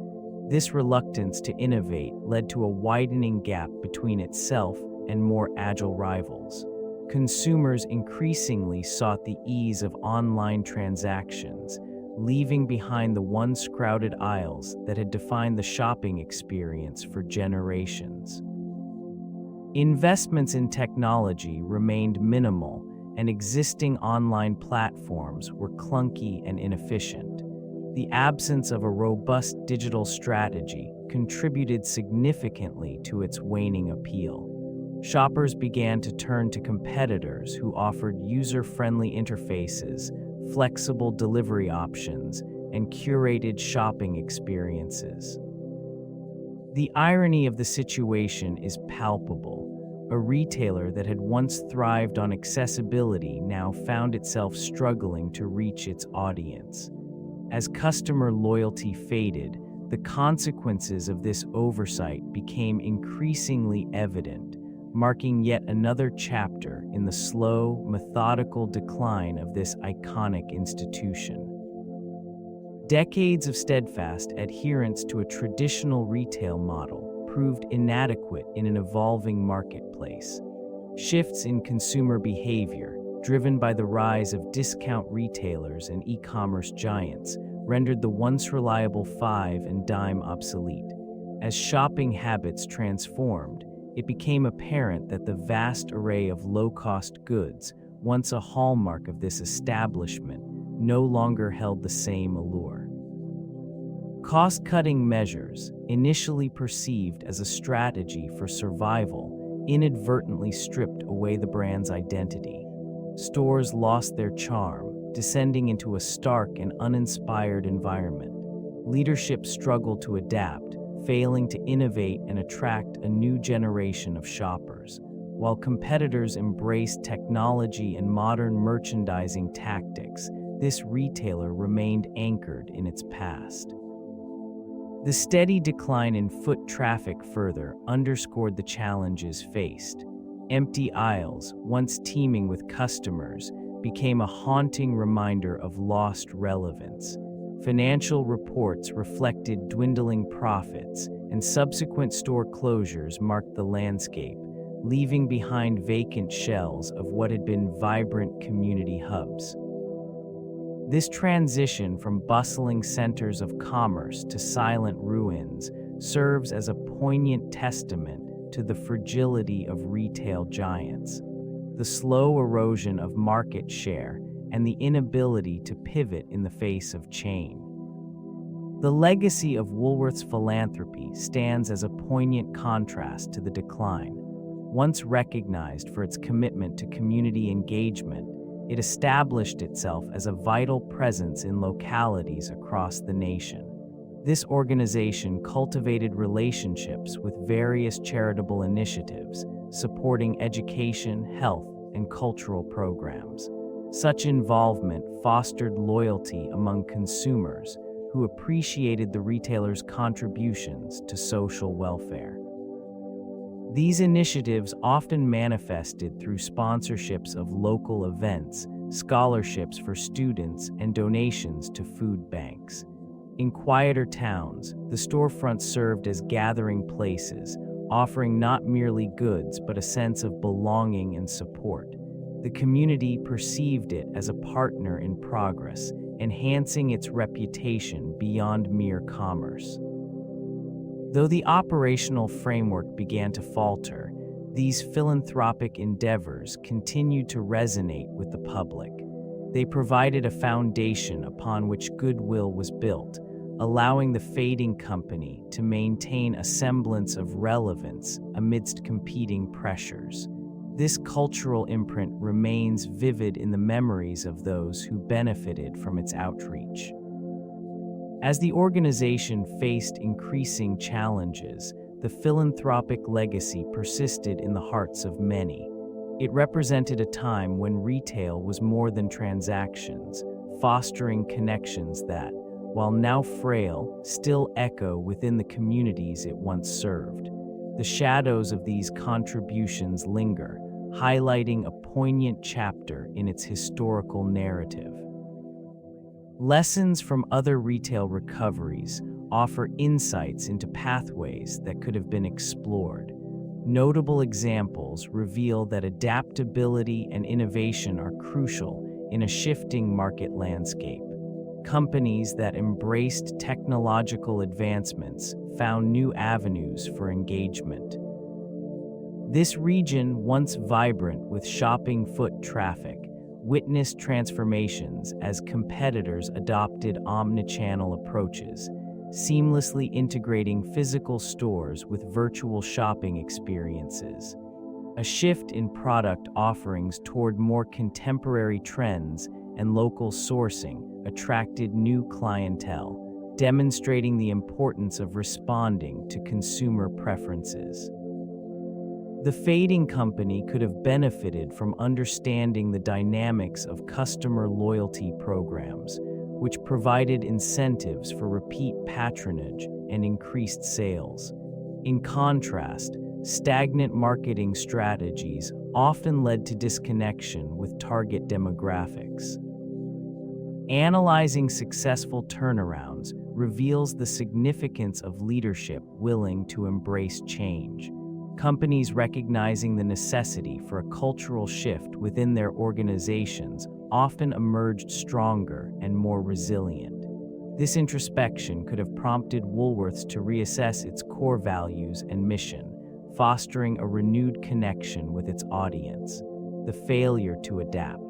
This reluctance to innovate led to a widening gap between itself and more agile rivals. Consumers increasingly sought the ease of online transactions, leaving behind the once crowded aisles that had defined the shopping experience for generations. Investments in technology remained minimal, and existing online platforms were clunky and inefficient. The absence of a robust digital strategy contributed significantly to its waning appeal. Shoppers began to turn to competitors who offered user-friendly interfaces, flexible delivery options, and curated shopping experiences. The irony of the situation is palpable. A retailer that had once thrived on accessibility now found itself struggling to reach its audience. As customer loyalty faded, the consequences of this oversight became increasingly evident, marking yet another chapter in the slow, methodical decline of this iconic institution. Decades of steadfast adherence to a traditional retail model proved inadequate in an evolving marketplace. Shifts in consumer behavior, driven by the rise of discount retailers and e-commerce giants, rendered the once reliable five and dime obsolete. As shopping habits transformed, it became apparent that the vast array of low-cost goods, once a hallmark of this establishment, no longer held the same allure. Cost-cutting measures, initially perceived as a strategy for survival, inadvertently stripped away the brand's identity. Stores lost their charm, descending into a stark and uninspired environment. Leadership struggled to adapt, failing to innovate and attract a new generation of shoppers, while competitors embraced technology and modern merchandising tactics. This retailer remained anchored in its past. The steady decline in foot traffic further underscored the challenges faced. Empty aisles, once teeming with customers, became a haunting reminder of lost relevance. Financial reports reflected dwindling profits, and subsequent store closures marked the landscape, leaving behind vacant shells of what had been vibrant community hubs. This transition from bustling centers of commerce to silent ruins serves as a poignant testament to the fragility of retail giants, the slow erosion of market share, and the inability to pivot in the face of change. The legacy of Woolworths' philanthropy stands as a poignant contrast to the decline. Once recognized for its commitment to community engagement, it established itself as a vital presence in localities across the nation. This organization cultivated relationships with various charitable initiatives, supporting education, health, and cultural programs. Such involvement fostered loyalty among consumers who appreciated the retailer's contributions to social welfare. These initiatives often manifested through sponsorships of local events, scholarships for students, and donations to food banks. In quieter towns, the storefronts served as gathering places, offering not merely goods but a sense of belonging and support. The community perceived it as a partner in progress, enhancing its reputation beyond mere commerce. Though the operational framework began to falter, these philanthropic endeavors continued to resonate with the public. They provided a foundation upon which goodwill was built, allowing the fading company to maintain a semblance of relevance amidst competing pressures. This cultural imprint remains vivid in the memories of those who benefited from its outreach. As the organization faced increasing challenges, the philanthropic legacy persisted in the hearts of many. It represented a time when retail was more than transactions, fostering connections that, while now frail, still echo within the communities it once served. The shadows of these contributions linger, highlighting a poignant chapter in its historical narrative. Lessons from other retail recoveries offer insights into pathways that could have been explored. Notable examples reveal that adaptability and innovation are crucial in a shifting market landscape. Companies that embraced technological advancements found new avenues for engagement. This region, once vibrant with shopping foot traffic, witnessed transformations as competitors adopted omnichannel approaches, seamlessly integrating physical stores with virtual shopping experiences. A shift in product offerings toward more contemporary trends and local sourcing attracted new clientele, demonstrating the importance of responding to consumer preferences. The Fading Company could have benefited from understanding the dynamics of customer loyalty programs, which provided incentives for repeat patronage and increased sales. In contrast, stagnant marketing strategies often led to disconnection with target demographics. Analyzing successful turnarounds reveals the significance of leadership willing to embrace change. Companies recognizing the necessity for a cultural shift within their organizations often emerged stronger and more resilient. This introspection could have prompted Woolworths to reassess its core values and mission, fostering a renewed connection with its audience. The failure to adapt.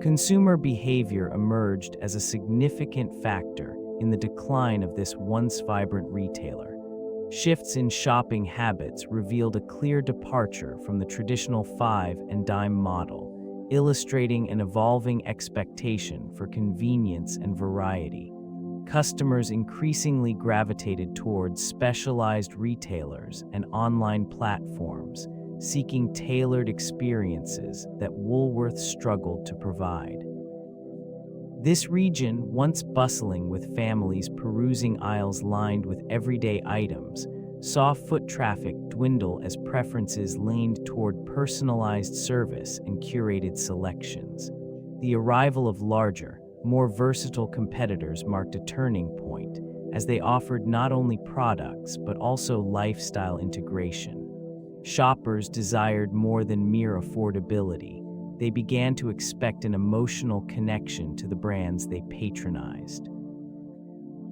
Consumer behavior emerged as a significant factor in the decline of this once vibrant retailer. Shifts in shopping habits revealed a clear departure from the traditional five and dime model, illustrating an evolving expectation for convenience and variety. Customers increasingly gravitated towards specialized retailers and online platforms, seeking tailored experiences that Woolworths struggled to provide. This region, once bustling with families perusing aisles lined with everyday items, saw foot traffic dwindle as preferences leaned toward personalized service and curated selections. The arrival of larger, more versatile competitors marked a turning point, as they offered not only products but also lifestyle integration. Shoppers desired more than mere affordability. They began to expect an emotional connection to the brands they patronized.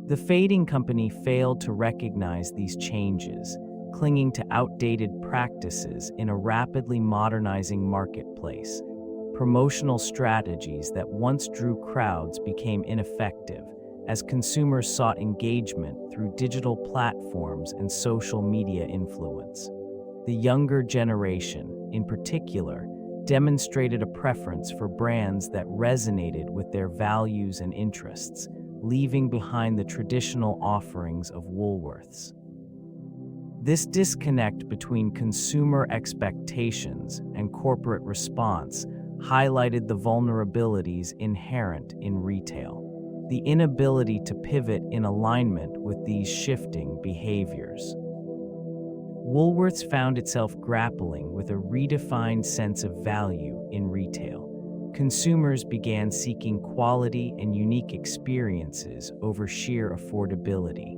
The Fading Company failed to recognize these changes, clinging to outdated practices in a rapidly modernizing marketplace. Promotional strategies that once drew crowds became ineffective, as consumers sought engagement through digital platforms and social media influence. The younger generation, in particular, demonstrated a preference for brands that resonated with their values and interests, leaving behind the traditional offerings of Woolworths. This disconnect between consumer expectations and corporate response highlighted the vulnerabilities inherent in retail, the inability to pivot in alignment with these shifting behaviors. Woolworths found itself grappling with a redefined sense of value in retail. Consumers began seeking quality and unique experiences over sheer affordability.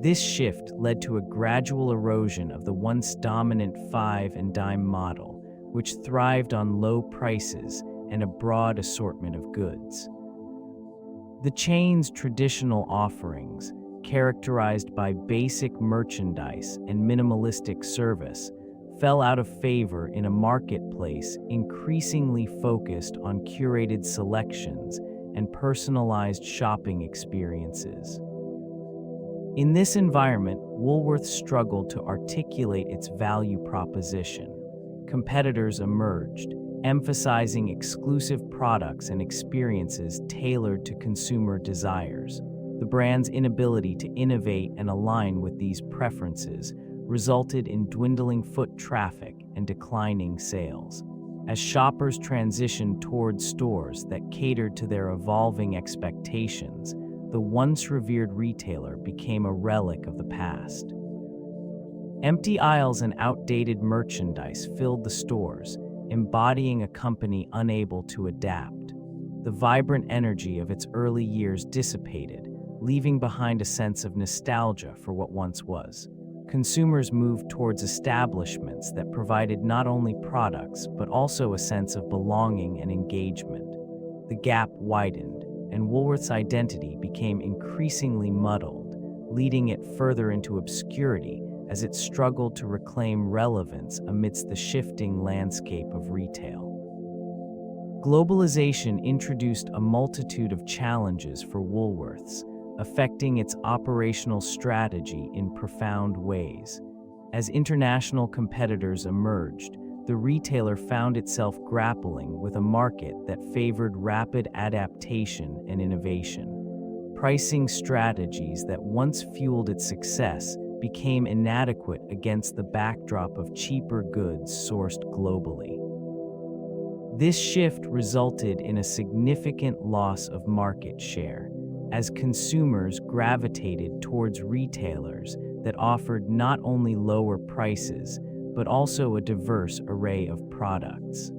This shift led to a gradual erosion of the once dominant five and dime model, which thrived on low prices and a broad assortment of goods. The chain's traditional offerings, characterized by basic merchandise and minimalistic service, fell out of favor in a marketplace increasingly focused on curated selections and personalized shopping experiences. In this environment, Woolworths struggled to articulate its value proposition. Competitors emerged, emphasizing exclusive products and experiences tailored to consumer desires. The brand's inability to innovate and align with these preferences resulted in dwindling foot traffic and declining sales. As shoppers transitioned toward stores that catered to their evolving expectations, the once revered retailer became a relic of the past. Empty aisles and outdated merchandise filled the stores, embodying a company unable to adapt. The vibrant energy of its early years dissipated, leaving behind a sense of nostalgia for what once was. Consumers moved towards establishments that provided not only products but also a sense of belonging and engagement. The gap widened, and Woolworth's identity became increasingly muddled, leading it further into obscurity as it struggled to reclaim relevance amidst the shifting landscape of retail. Globalization introduced a multitude of challenges for Woolworths, affecting its operational strategy in profound ways. As international competitors emerged, the retailer found itself grappling with a market that favored rapid adaptation and innovation. Pricing strategies that once fueled its success became inadequate against the backdrop of cheaper goods sourced globally. This shift resulted in a significant loss of market share, as consumers gravitated towards retailers that offered not only lower prices, but also a diverse array of products.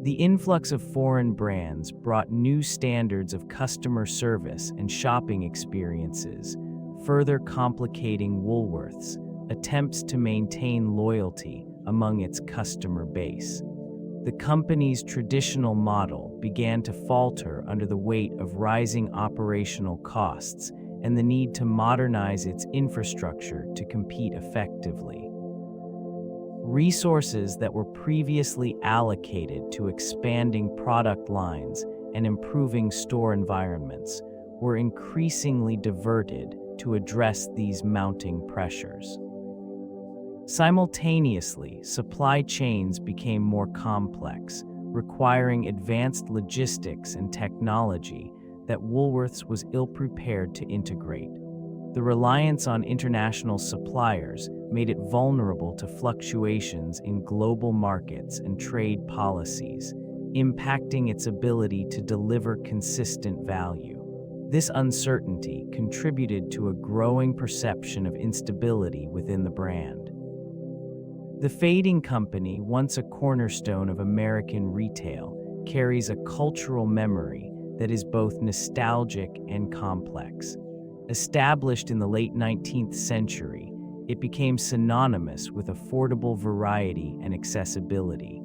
The influx of foreign brands brought new standards of customer service and shopping experiences, further complicating Woolworths' attempts to maintain loyalty among its customer base. The company's traditional model began to falter under the weight of rising operational costs and the need to modernize its infrastructure to compete effectively. Resources that were previously allocated to expanding product lines and improving store environments were increasingly diverted to address these mounting pressures. Simultaneously, supply chains became more complex, requiring advanced logistics and technology that Woolworths was ill-prepared to integrate. The reliance on international suppliers made it vulnerable to fluctuations in global markets and trade policies, impacting its ability to deliver consistent value. This uncertainty contributed to a growing perception of instability within the brand. The Fading Company, once a cornerstone of American retail, carries a cultural memory that is both nostalgic and complex. Established in the late 19th century, it became synonymous with affordable variety and accessibility.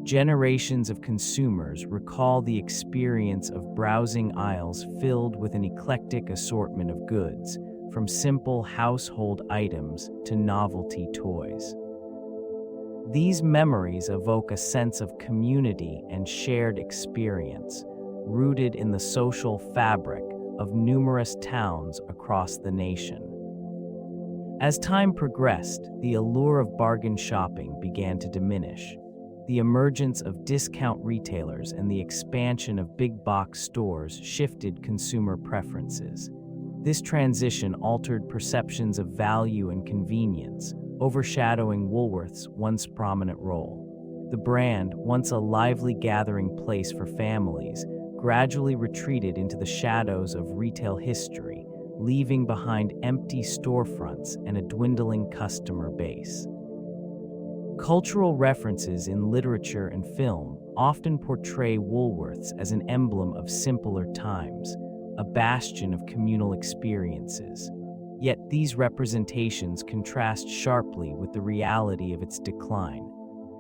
Generations of consumers recall the experience of browsing aisles filled with an eclectic assortment of goods, from simple household items to novelty toys. These memories evoke a sense of community and shared experience, rooted in the social fabric of numerous towns across the nation. As time progressed, the allure of bargain shopping began to diminish. The emergence of discount retailers and the expansion of big-box stores shifted consumer preferences. This transition altered perceptions of value and convenience, overshadowing Woolworths' once prominent role. The brand, once a lively gathering place for families, gradually retreated into the shadows of retail history, leaving behind empty storefronts and a dwindling customer base. Cultural references in literature and film often portray Woolworths as an emblem of simpler times, a bastion of communal experiences. Yet these representations contrast sharply with the reality of its decline.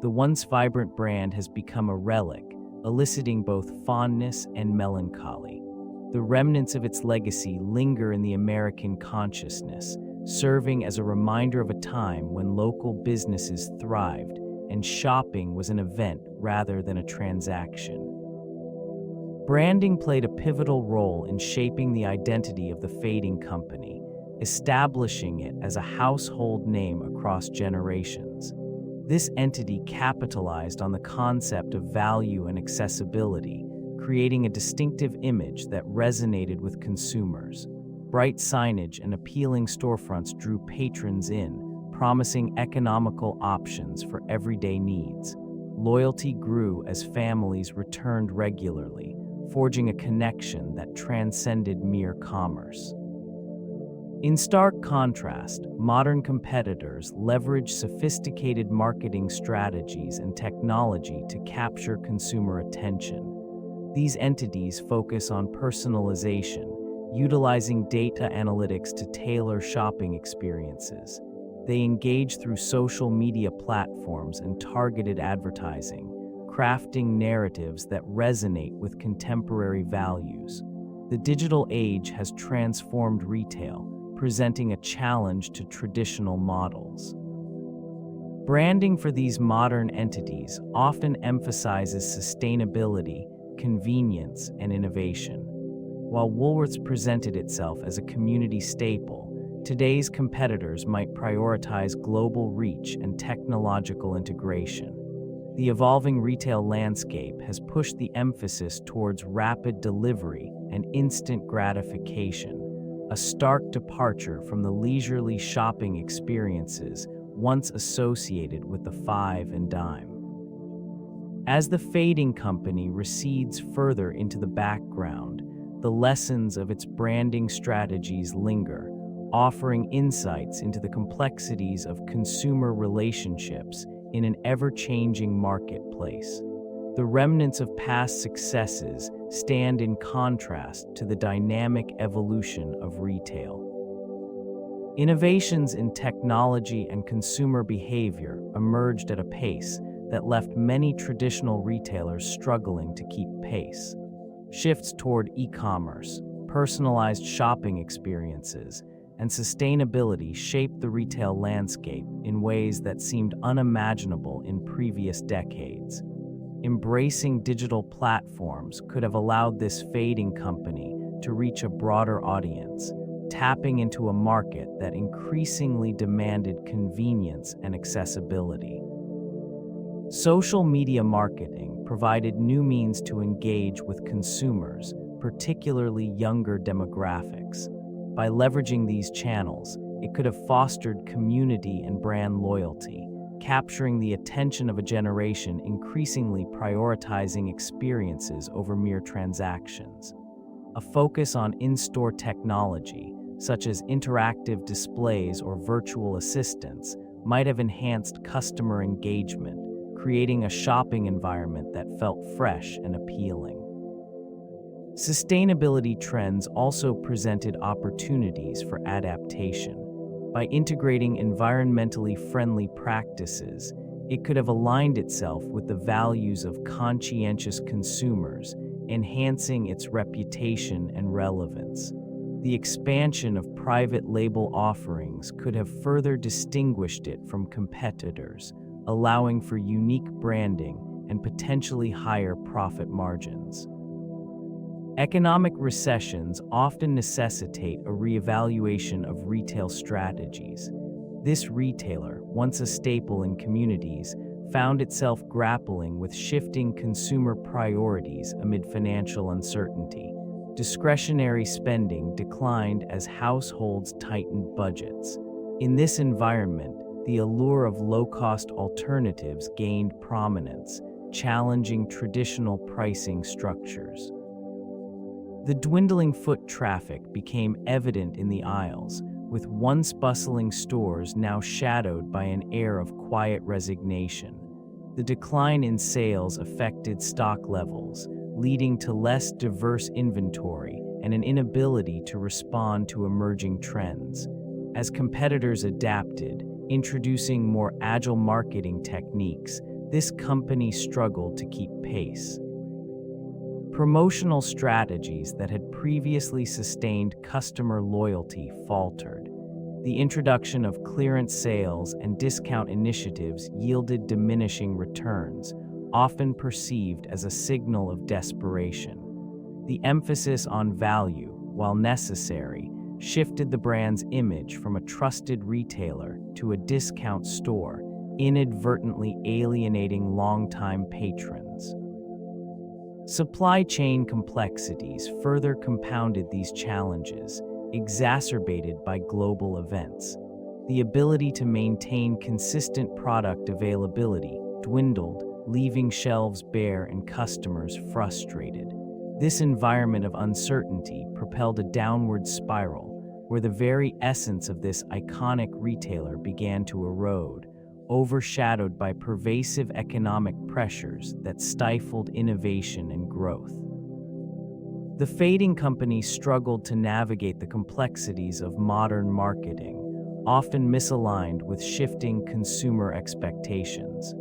The once vibrant brand has become a relic, eliciting both fondness and melancholy. The remnants of its legacy linger in the American consciousness, serving as a reminder of a time when local businesses thrived and shopping was an event rather than a transaction. Branding played a pivotal role in shaping the identity of the Fading Company, establishing it as a household name across generations. This entity capitalized on the concept of value and accessibility, creating a distinctive image that resonated with consumers. Bright signage and appealing storefronts drew patrons in, promising economical options for everyday needs. Loyalty grew as families returned regularly, forging a connection that transcended mere commerce. In stark contrast, modern competitors leverage sophisticated marketing strategies and technology to capture consumer attention. These entities focus on personalization, utilizing data analytics to tailor shopping experiences. They engage through social media platforms and targeted advertising, crafting narratives that resonate with contemporary values. The digital age has transformed retail, presenting a challenge to traditional models. Branding for these modern entities often emphasizes sustainability, convenience, and innovation. While Woolworths presented itself as a community staple, today's competitors might prioritize global reach and technological integration. The evolving retail landscape has pushed the emphasis towards rapid delivery and instant gratification, a stark departure from the leisurely shopping experiences once associated with the five and dime. As the fading company recedes further into the background, the lessons of its branding strategies linger, offering insights into the complexities of consumer relationships in an ever-changing marketplace. The remnants of past successes stand in contrast to the dynamic evolution of retail. Innovations in technology and consumer behavior emerged at a pace that left many traditional retailers struggling to keep pace. Shifts toward e-commerce, personalized shopping experiences, and sustainability shaped the retail landscape in ways that seemed unimaginable in previous decades. Embracing digital platforms could have allowed this fading company to reach a broader audience, tapping into a market that increasingly demanded convenience and accessibility. Social media marketing provided new means to engage with consumers, particularly younger demographics. By leveraging these channels, it could have fostered community and brand loyalty, capturing the attention of a generation increasingly prioritizing experiences over mere transactions. A focus on in-store technology, such as interactive displays or virtual assistants, might have enhanced customer engagement, creating a shopping environment that felt fresh and appealing. Sustainability trends also presented opportunities for adaptation. By integrating environmentally friendly practices, it could have aligned itself with the values of conscientious consumers, enhancing its reputation and relevance. The expansion of private label offerings could have further distinguished it from competitors, allowing for unique branding and potentially higher profit margins. Economic recessions often necessitate a reevaluation of retail strategies. This retailer, once a staple in communities, found itself grappling with shifting consumer priorities amid financial uncertainty. Discretionary spending declined as households tightened budgets. In this environment, the allure of low-cost alternatives gained prominence, challenging traditional pricing structures. The dwindling foot traffic became evident in the aisles, with once bustling stores now shadowed by an air of quiet resignation. The decline in sales affected stock levels, leading to less diverse inventory and an inability to respond to emerging trends. As competitors adapted, introducing more agile marketing techniques, this company struggled to keep pace. Promotional strategies that had previously sustained customer loyalty faltered. The introduction of clearance sales and discount initiatives yielded diminishing returns, often perceived as a signal of desperation. The emphasis on value, while necessary, shifted the brand's image from a trusted retailer to a discount store, inadvertently alienating longtime patrons. Supply chain complexities further compounded these challenges, exacerbated by global events. The ability to maintain consistent product availability dwindled, leaving shelves bare and customers frustrated. This environment of uncertainty propelled a downward spiral, where the very essence of this iconic retailer began to erode, overshadowed by pervasive economic pressures that stifled innovation and growth. The fading company struggled to navigate the complexities of modern marketing, often misaligned with shifting consumer expectations.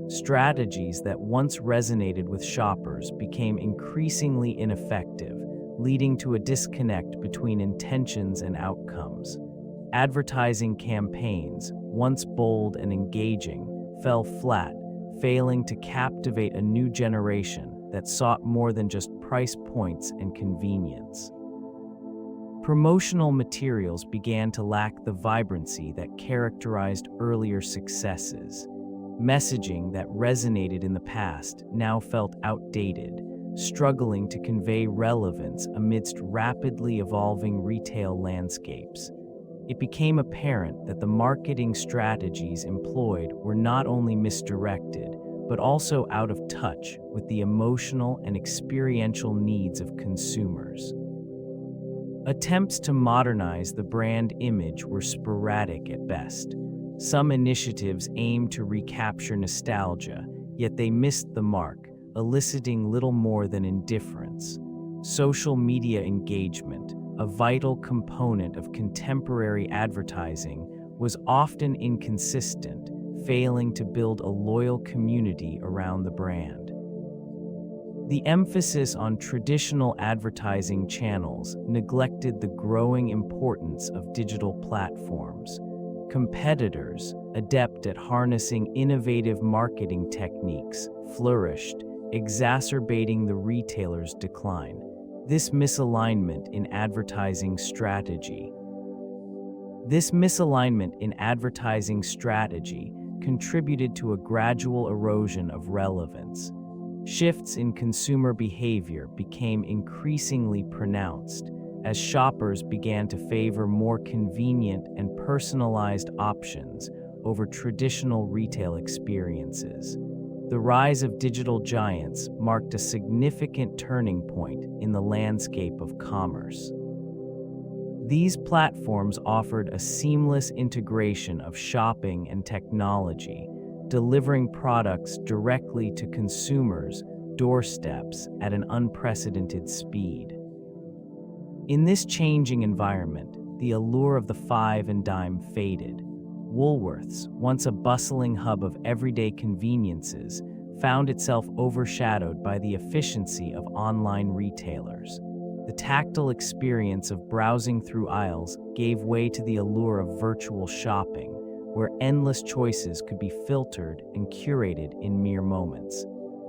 Strategies that once resonated with shoppers became increasingly ineffective, leading to a disconnect between intentions and outcomes. Advertising campaigns, once bold and engaging, fell flat, failing to captivate a new generation that sought more than just price points and convenience. Promotional materials began to lack the vibrancy that characterized earlier successes. Messaging that resonated in the past now felt outdated, struggling to convey relevance amidst rapidly evolving retail landscapes. It became apparent that the marketing strategies employed were not only misdirected, but also out of touch with the emotional and experiential needs of consumers. Attempts to modernize the brand image were sporadic at best. Some initiatives aimed to recapture nostalgia, yet they missed the mark, eliciting little more than indifference. Social media engagement, a vital component of contemporary advertising, was often inconsistent, failing to build a loyal community around the brand. The emphasis on traditional advertising channels neglected the growing importance of digital platforms. Competitors, adept at harnessing innovative marketing techniques, flourished, exacerbating the retailer's decline. This misalignment in advertising strategy contributed to a gradual erosion of relevance. Shifts in consumer behavior became increasingly pronounced as shoppers began to favor more convenient and personalized options over traditional retail experiences. The rise of digital giants marked a significant turning point in the landscape of commerce. These platforms offered a seamless integration of shopping and technology, delivering products directly to consumers' doorsteps at an unprecedented speed. In this changing environment, the allure of the five and dime faded. Woolworths, once a bustling hub of everyday conveniences, found itself overshadowed by the efficiency of online retailers. The tactile experience of browsing through aisles gave way to the allure of virtual shopping, where endless choices could be filtered and curated in mere moments.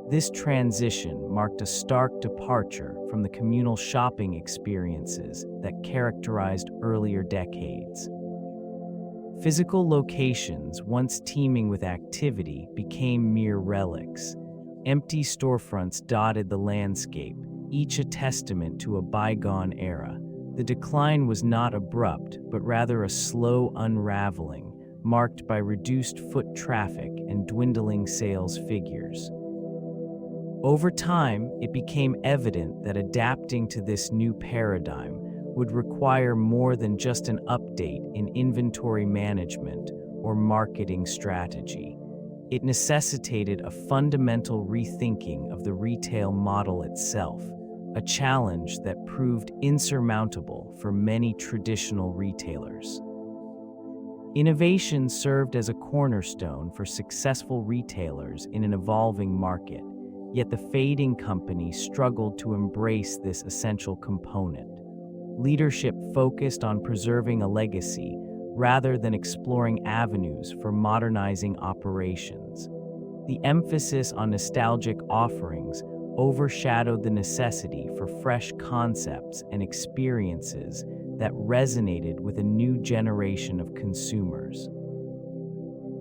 This transition marked a stark departure from the communal shopping experiences that characterized earlier decades. Physical locations, once teeming with activity, became mere relics. Empty storefronts dotted the landscape, each a testament to a bygone era. The decline was not abrupt, but rather a slow unraveling, marked by reduced foot traffic and dwindling sales figures. Over time, it became evident that adapting to this new paradigm would require more than just an update in inventory management or marketing strategy. It necessitated a fundamental rethinking of the retail model itself, a challenge that proved insurmountable for many traditional retailers. Innovation served as a cornerstone for successful retailers in an evolving market, yet the fading company struggled to embrace this essential component. Leadership focused on preserving a legacy rather than exploring avenues for modernizing operations. The emphasis on nostalgic offerings overshadowed the necessity for fresh concepts and experiences that resonated with a new generation of consumers.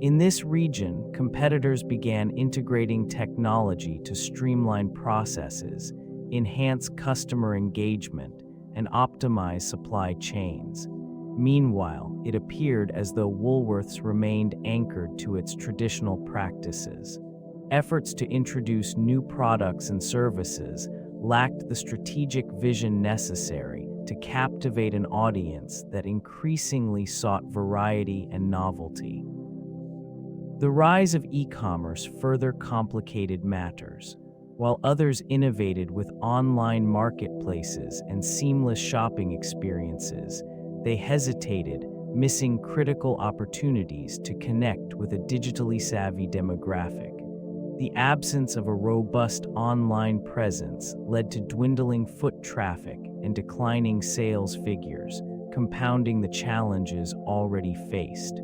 In this region, competitors began integrating technology to streamline processes, enhance customer engagement, and optimize supply chains. Meanwhile, it appeared as though Woolworths remained anchored to its traditional practices. Efforts to introduce new products and services lacked the strategic vision necessary to captivate an audience that increasingly sought variety and novelty. The rise of e-commerce further complicated matters. While others innovated with online marketplaces and seamless shopping experiences, they hesitated, missing critical opportunities to connect with a digitally savvy demographic. The absence of a robust online presence led to dwindling foot traffic and declining sales figures, compounding the challenges already faced.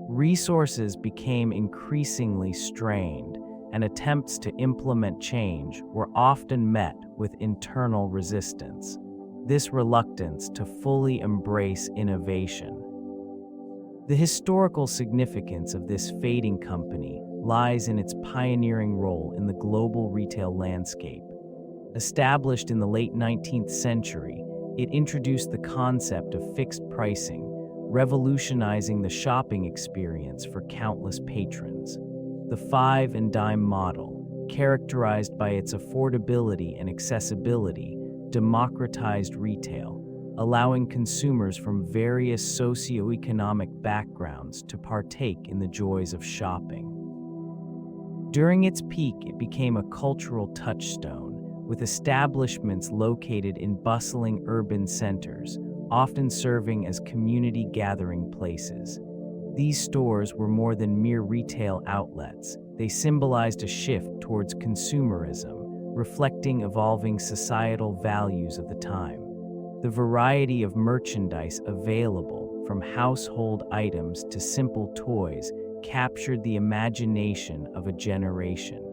Resources became increasingly strained, and attempts to implement change were often met with internal resistance. This reluctance to fully embrace innovation. The historical significance of this fading company lies in its pioneering role in the global retail landscape. Established in the late 19th century, it introduced the concept of fixed pricing, revolutionizing the shopping experience for countless patrons. The five and dime model, characterized by its affordability and accessibility, democratized retail, allowing consumers from various socioeconomic backgrounds to partake in the joys of shopping. During its peak, it became a cultural touchstone, with establishments located in bustling urban centers, often serving as community gathering places. These stores were more than mere retail outlets. They symbolized a shift towards consumerism, reflecting evolving societal values of the time. The variety of merchandise available, from household items to simple toys, captured the imagination of a generation.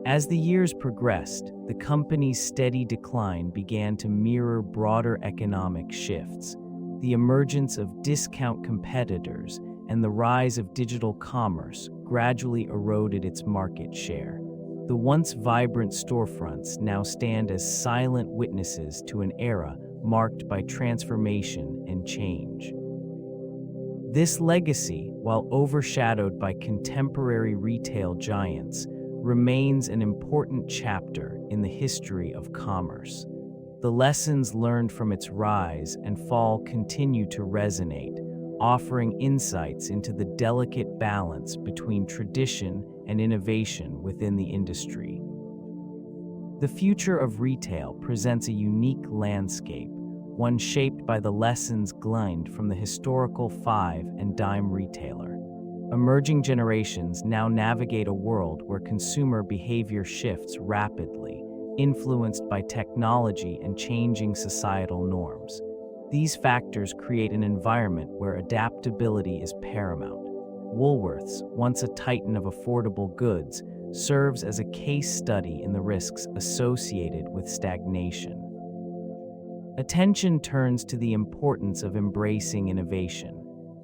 As the years progressed, the company's steady decline began to mirror broader economic shifts. The emergence of discount competitors and the rise of digital commerce gradually eroded its market share. The once vibrant storefronts now stand as silent witnesses to an era marked by transformation and change. This legacy, while overshadowed by contemporary retail giants, remains an important chapter in the history of commerce. The lessons learned from its rise and fall continue to resonate, offering insights into the delicate balance between tradition and innovation within the industry. The future of retail presents a unique landscape, one shaped by the lessons gleaned from the historical five and dime retailer. Emerging generations now navigate a world where consumer behavior shifts rapidly, influenced by technology and changing societal norms. These factors create an environment where adaptability is paramount. Woolworths, once a titan of affordable goods, serves as a case study in the risks associated with stagnation. Attention turns to the importance of embracing innovation.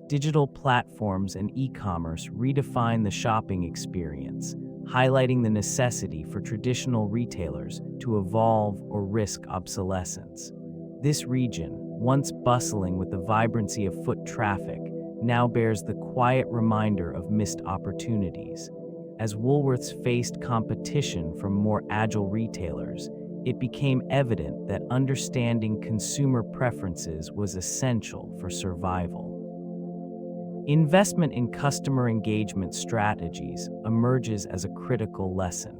Digital platforms and e-commerce redefine the shopping experience, highlighting the necessity for traditional retailers to evolve or risk obsolescence. This region, once bustling with the vibrancy of foot traffic, now bears the quiet reminder of missed opportunities. As Woolworths faced competition from more agile retailers, it became evident that understanding consumer preferences was essential for survival. Investment in customer engagement strategies emerges as a critical lesson.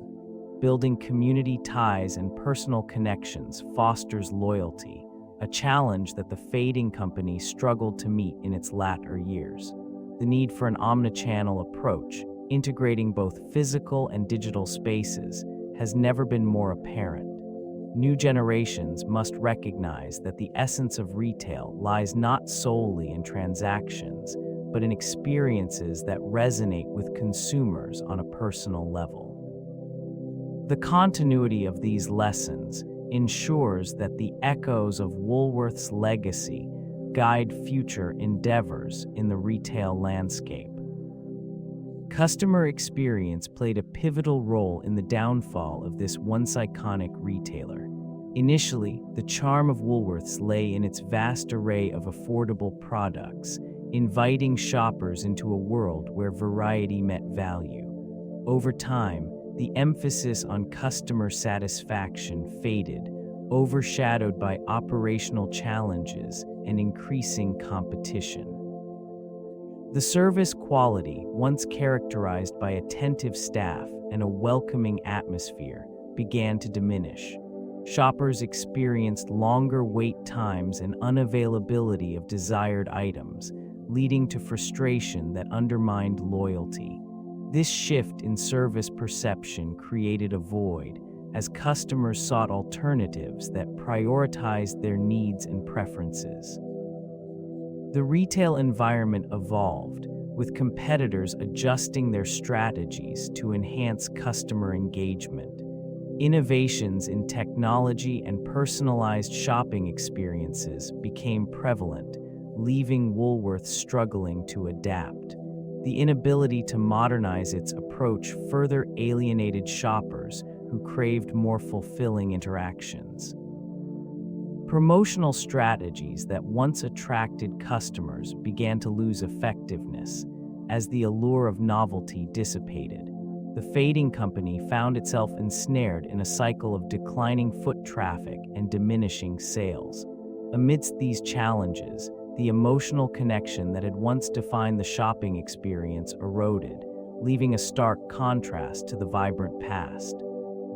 Building community ties and personal connections fosters loyalty, a challenge that the fading company struggled to meet in its latter years. The need for an omnichannel approach, integrating both physical and digital spaces, has never been more apparent. New generations must recognize that the essence of retail lies not solely in transactions, but in experiences that resonate with consumers on a personal level. The continuity of these lessons ensures that the echoes of Woolworth's legacy guide future endeavors in the retail landscape. Customer experience played a pivotal role in the downfall of this once iconic retailer. Initially, the charm of Woolworths lay in its vast array of affordable products, inviting shoppers into a world where variety met value. Over time, the emphasis on customer satisfaction faded, overshadowed by operational challenges and increasing competition. The service quality, once characterized by attentive staff and a welcoming atmosphere, began to diminish. Shoppers experienced longer wait times and unavailability of desired items, leading to frustration that undermined loyalty. This shift in service perception created a void, as customers sought alternatives that prioritized their needs and preferences. The retail environment evolved, with competitors adjusting their strategies to enhance customer engagement. Innovations in technology and personalized shopping experiences became prevalent, leaving Woolworths struggling to adapt. The inability to modernize its approach further alienated shoppers who craved more fulfilling interactions. Promotional strategies that once attracted customers began to lose effectiveness as the allure of novelty dissipated. The fading company found itself ensnared in a cycle of declining foot traffic and diminishing sales. Amidst these challenges, the emotional connection that had once defined the shopping experience eroded, leaving a stark contrast to the vibrant past.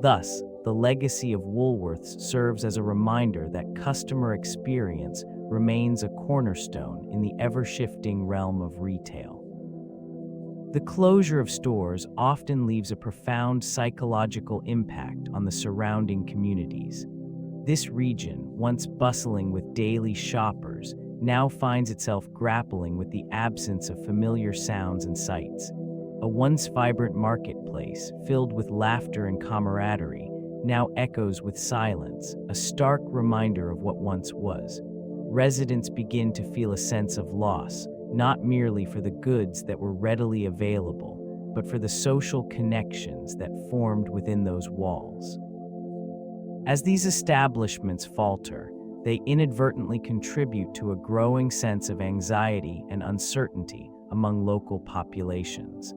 Thus, the legacy of Woolworths serves as a reminder that customer experience remains a cornerstone in the ever-shifting realm of retail. The closure of stores often leaves a profound psychological impact on the surrounding communities. This region, once bustling with daily shoppers, now finds itself grappling with the absence of familiar sounds and sights. A once vibrant marketplace, filled with laughter and camaraderie, now echoes with silence, a stark reminder of what once was. Residents begin to feel a sense of loss, not merely for the goods that were readily available, but for the social connections that formed within those walls. As these establishments falter, they inadvertently contribute to a growing sense of anxiety and uncertainty among local populations.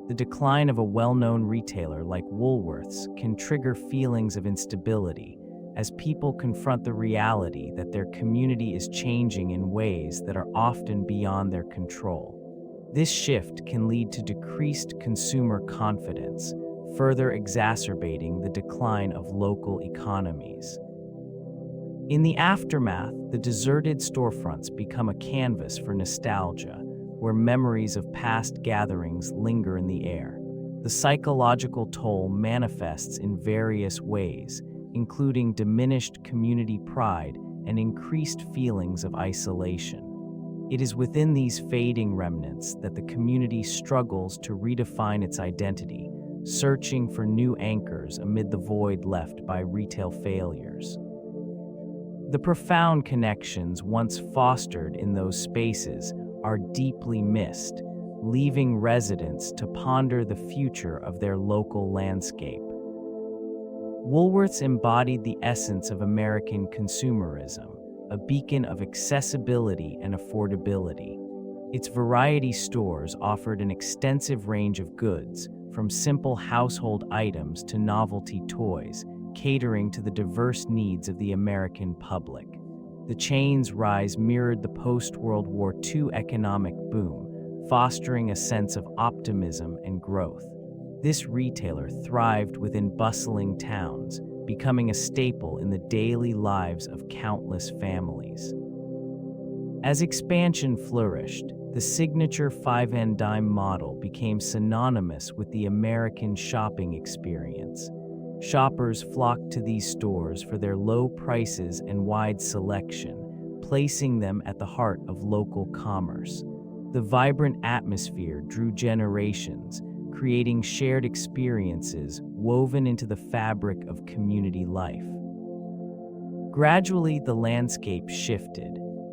The decline of a well-known retailer like Woolworths can trigger feelings of instability as people confront the reality that their community is changing in ways that are often beyond their control. This shift can lead to decreased consumer confidence, further exacerbating the decline of local economies. In the aftermath, the deserted storefronts become a canvas for nostalgia, where memories of past gatherings linger in the air. The psychological toll manifests in various ways, including diminished community pride and increased feelings of isolation. It is within these fading remnants that the community struggles to redefine its identity, searching for new anchors amid the void left by retail failures. The profound connections once fostered in those spaces are deeply missed, leaving residents to ponder the future of their local landscape. Woolworths embodied the essence of American consumerism, a beacon of accessibility and affordability. Its variety stores offered an extensive range of goods, from simple household items to novelty toys, catering to the diverse needs of the American public. The chain's rise mirrored the post-World War II economic boom, fostering a sense of optimism and growth. This retailer thrived within bustling towns, becoming a staple in the daily lives of countless families. As expansion flourished, the signature 5-and-dime model became synonymous with the American shopping experience. Shoppers flocked to these stores for their low prices and wide selection, placing them at the heart of local commerce. The vibrant atmosphere drew generations, creating shared experiences woven into the fabric of community life. Gradually, the landscape shifted.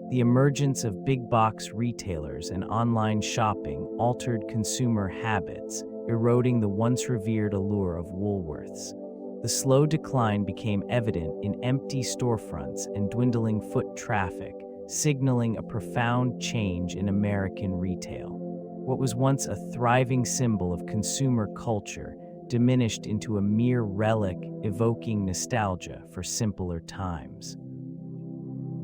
The emergence of big-box retailers and online shopping altered consumer habits, eroding the once revered allure of Woolworths. The slow decline became evident in empty storefronts and dwindling foot traffic, signaling a profound change in American retail. What was once a thriving symbol of consumer culture diminished into a mere relic, evoking nostalgia for simpler times.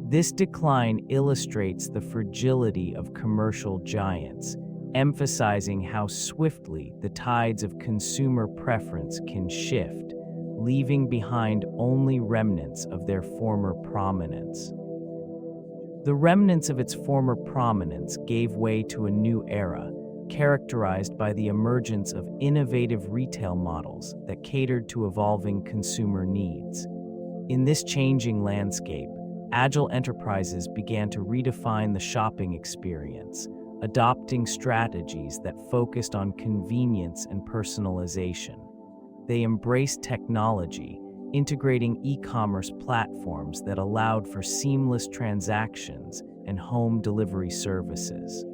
This decline illustrates the fragility of commercial giants, emphasizing how swiftly the tides of consumer preference can shift, leaving behind only remnants of their former prominence. The remnants of its former prominence gave way to a new era, characterized by the emergence of innovative retail models that catered to evolving consumer needs. In this changing landscape, agile enterprises began to redefine the shopping experience, adopting strategies that focused on convenience and personalization. They embraced technology, integrating e-commerce platforms that allowed for seamless transactions and home delivery services.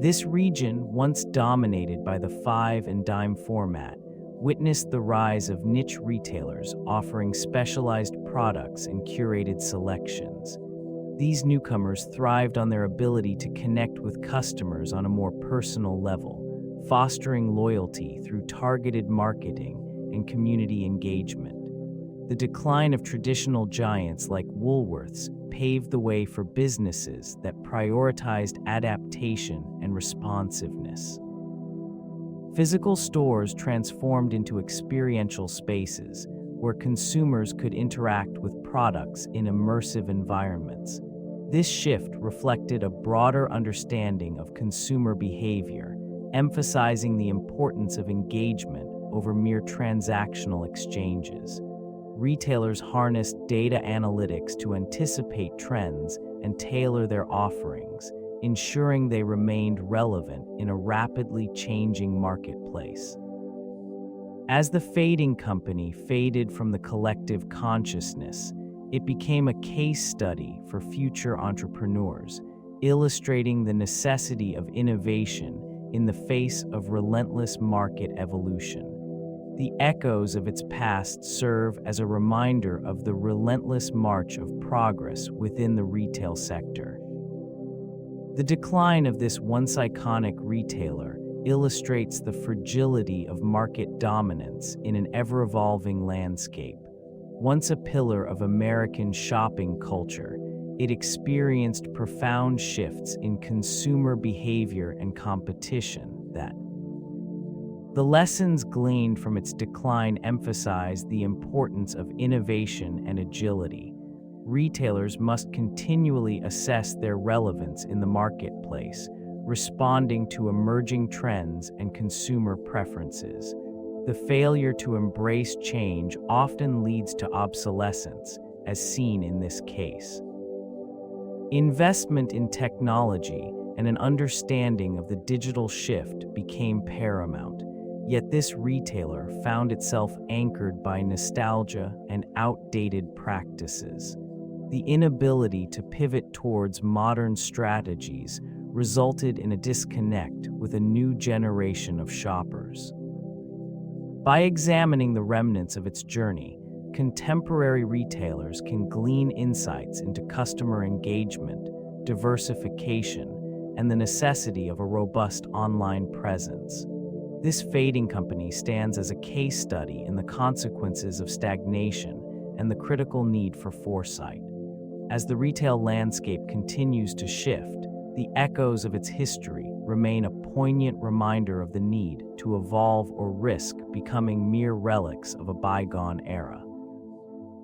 This region, once dominated by the five and dime format, witnessed the rise of niche retailers offering specialized products and curated selections. These newcomers thrived on their ability to connect with customers on a more personal level, fostering loyalty through targeted marketing and community engagement. The decline of traditional giants like Woolworths paved the way for businesses that prioritized adaptation and responsiveness. Physical stores transformed into experiential spaces where consumers could interact with products in immersive environments. This shift reflected a broader understanding of consumer behavior, emphasizing the importance of engagement over mere transactional exchanges. Retailers harnessed data analytics to anticipate trends and tailor their offerings, ensuring they remained relevant in a rapidly changing marketplace. As the fading company faded from the collective consciousness, it became a case study for future entrepreneurs, illustrating the necessity of innovation in the face of relentless market evolution. The echoes of its past serve as a reminder of the relentless march of progress within the retail sector. The decline of this once iconic retailer illustrates the fragility of market dominance in an ever-evolving landscape. Once a pillar of American shopping culture, it experienced profound shifts in consumer behavior and competition that the lessons gleaned from its decline emphasize the importance of innovation and agility. Retailers must continually assess their relevance in the marketplace, responding to emerging trends and consumer preferences. The failure to embrace change often leads to obsolescence, as seen in this case. Investment in technology and an understanding of the digital shift became paramount, yet this retailer found itself anchored by nostalgia and outdated practices. The inability to pivot towards modern strategies resulted in a disconnect with a new generation of shoppers. By examining the remnants of its journey, contemporary retailers can glean insights into customer engagement, diversification, and the necessity of a robust online presence. This fading company stands as a case study in the consequences of stagnation and the critical need for foresight. As the retail landscape continues to shift, the echoes of its history remain a poignant reminder of the need to evolve or risk becoming mere relics of a bygone era.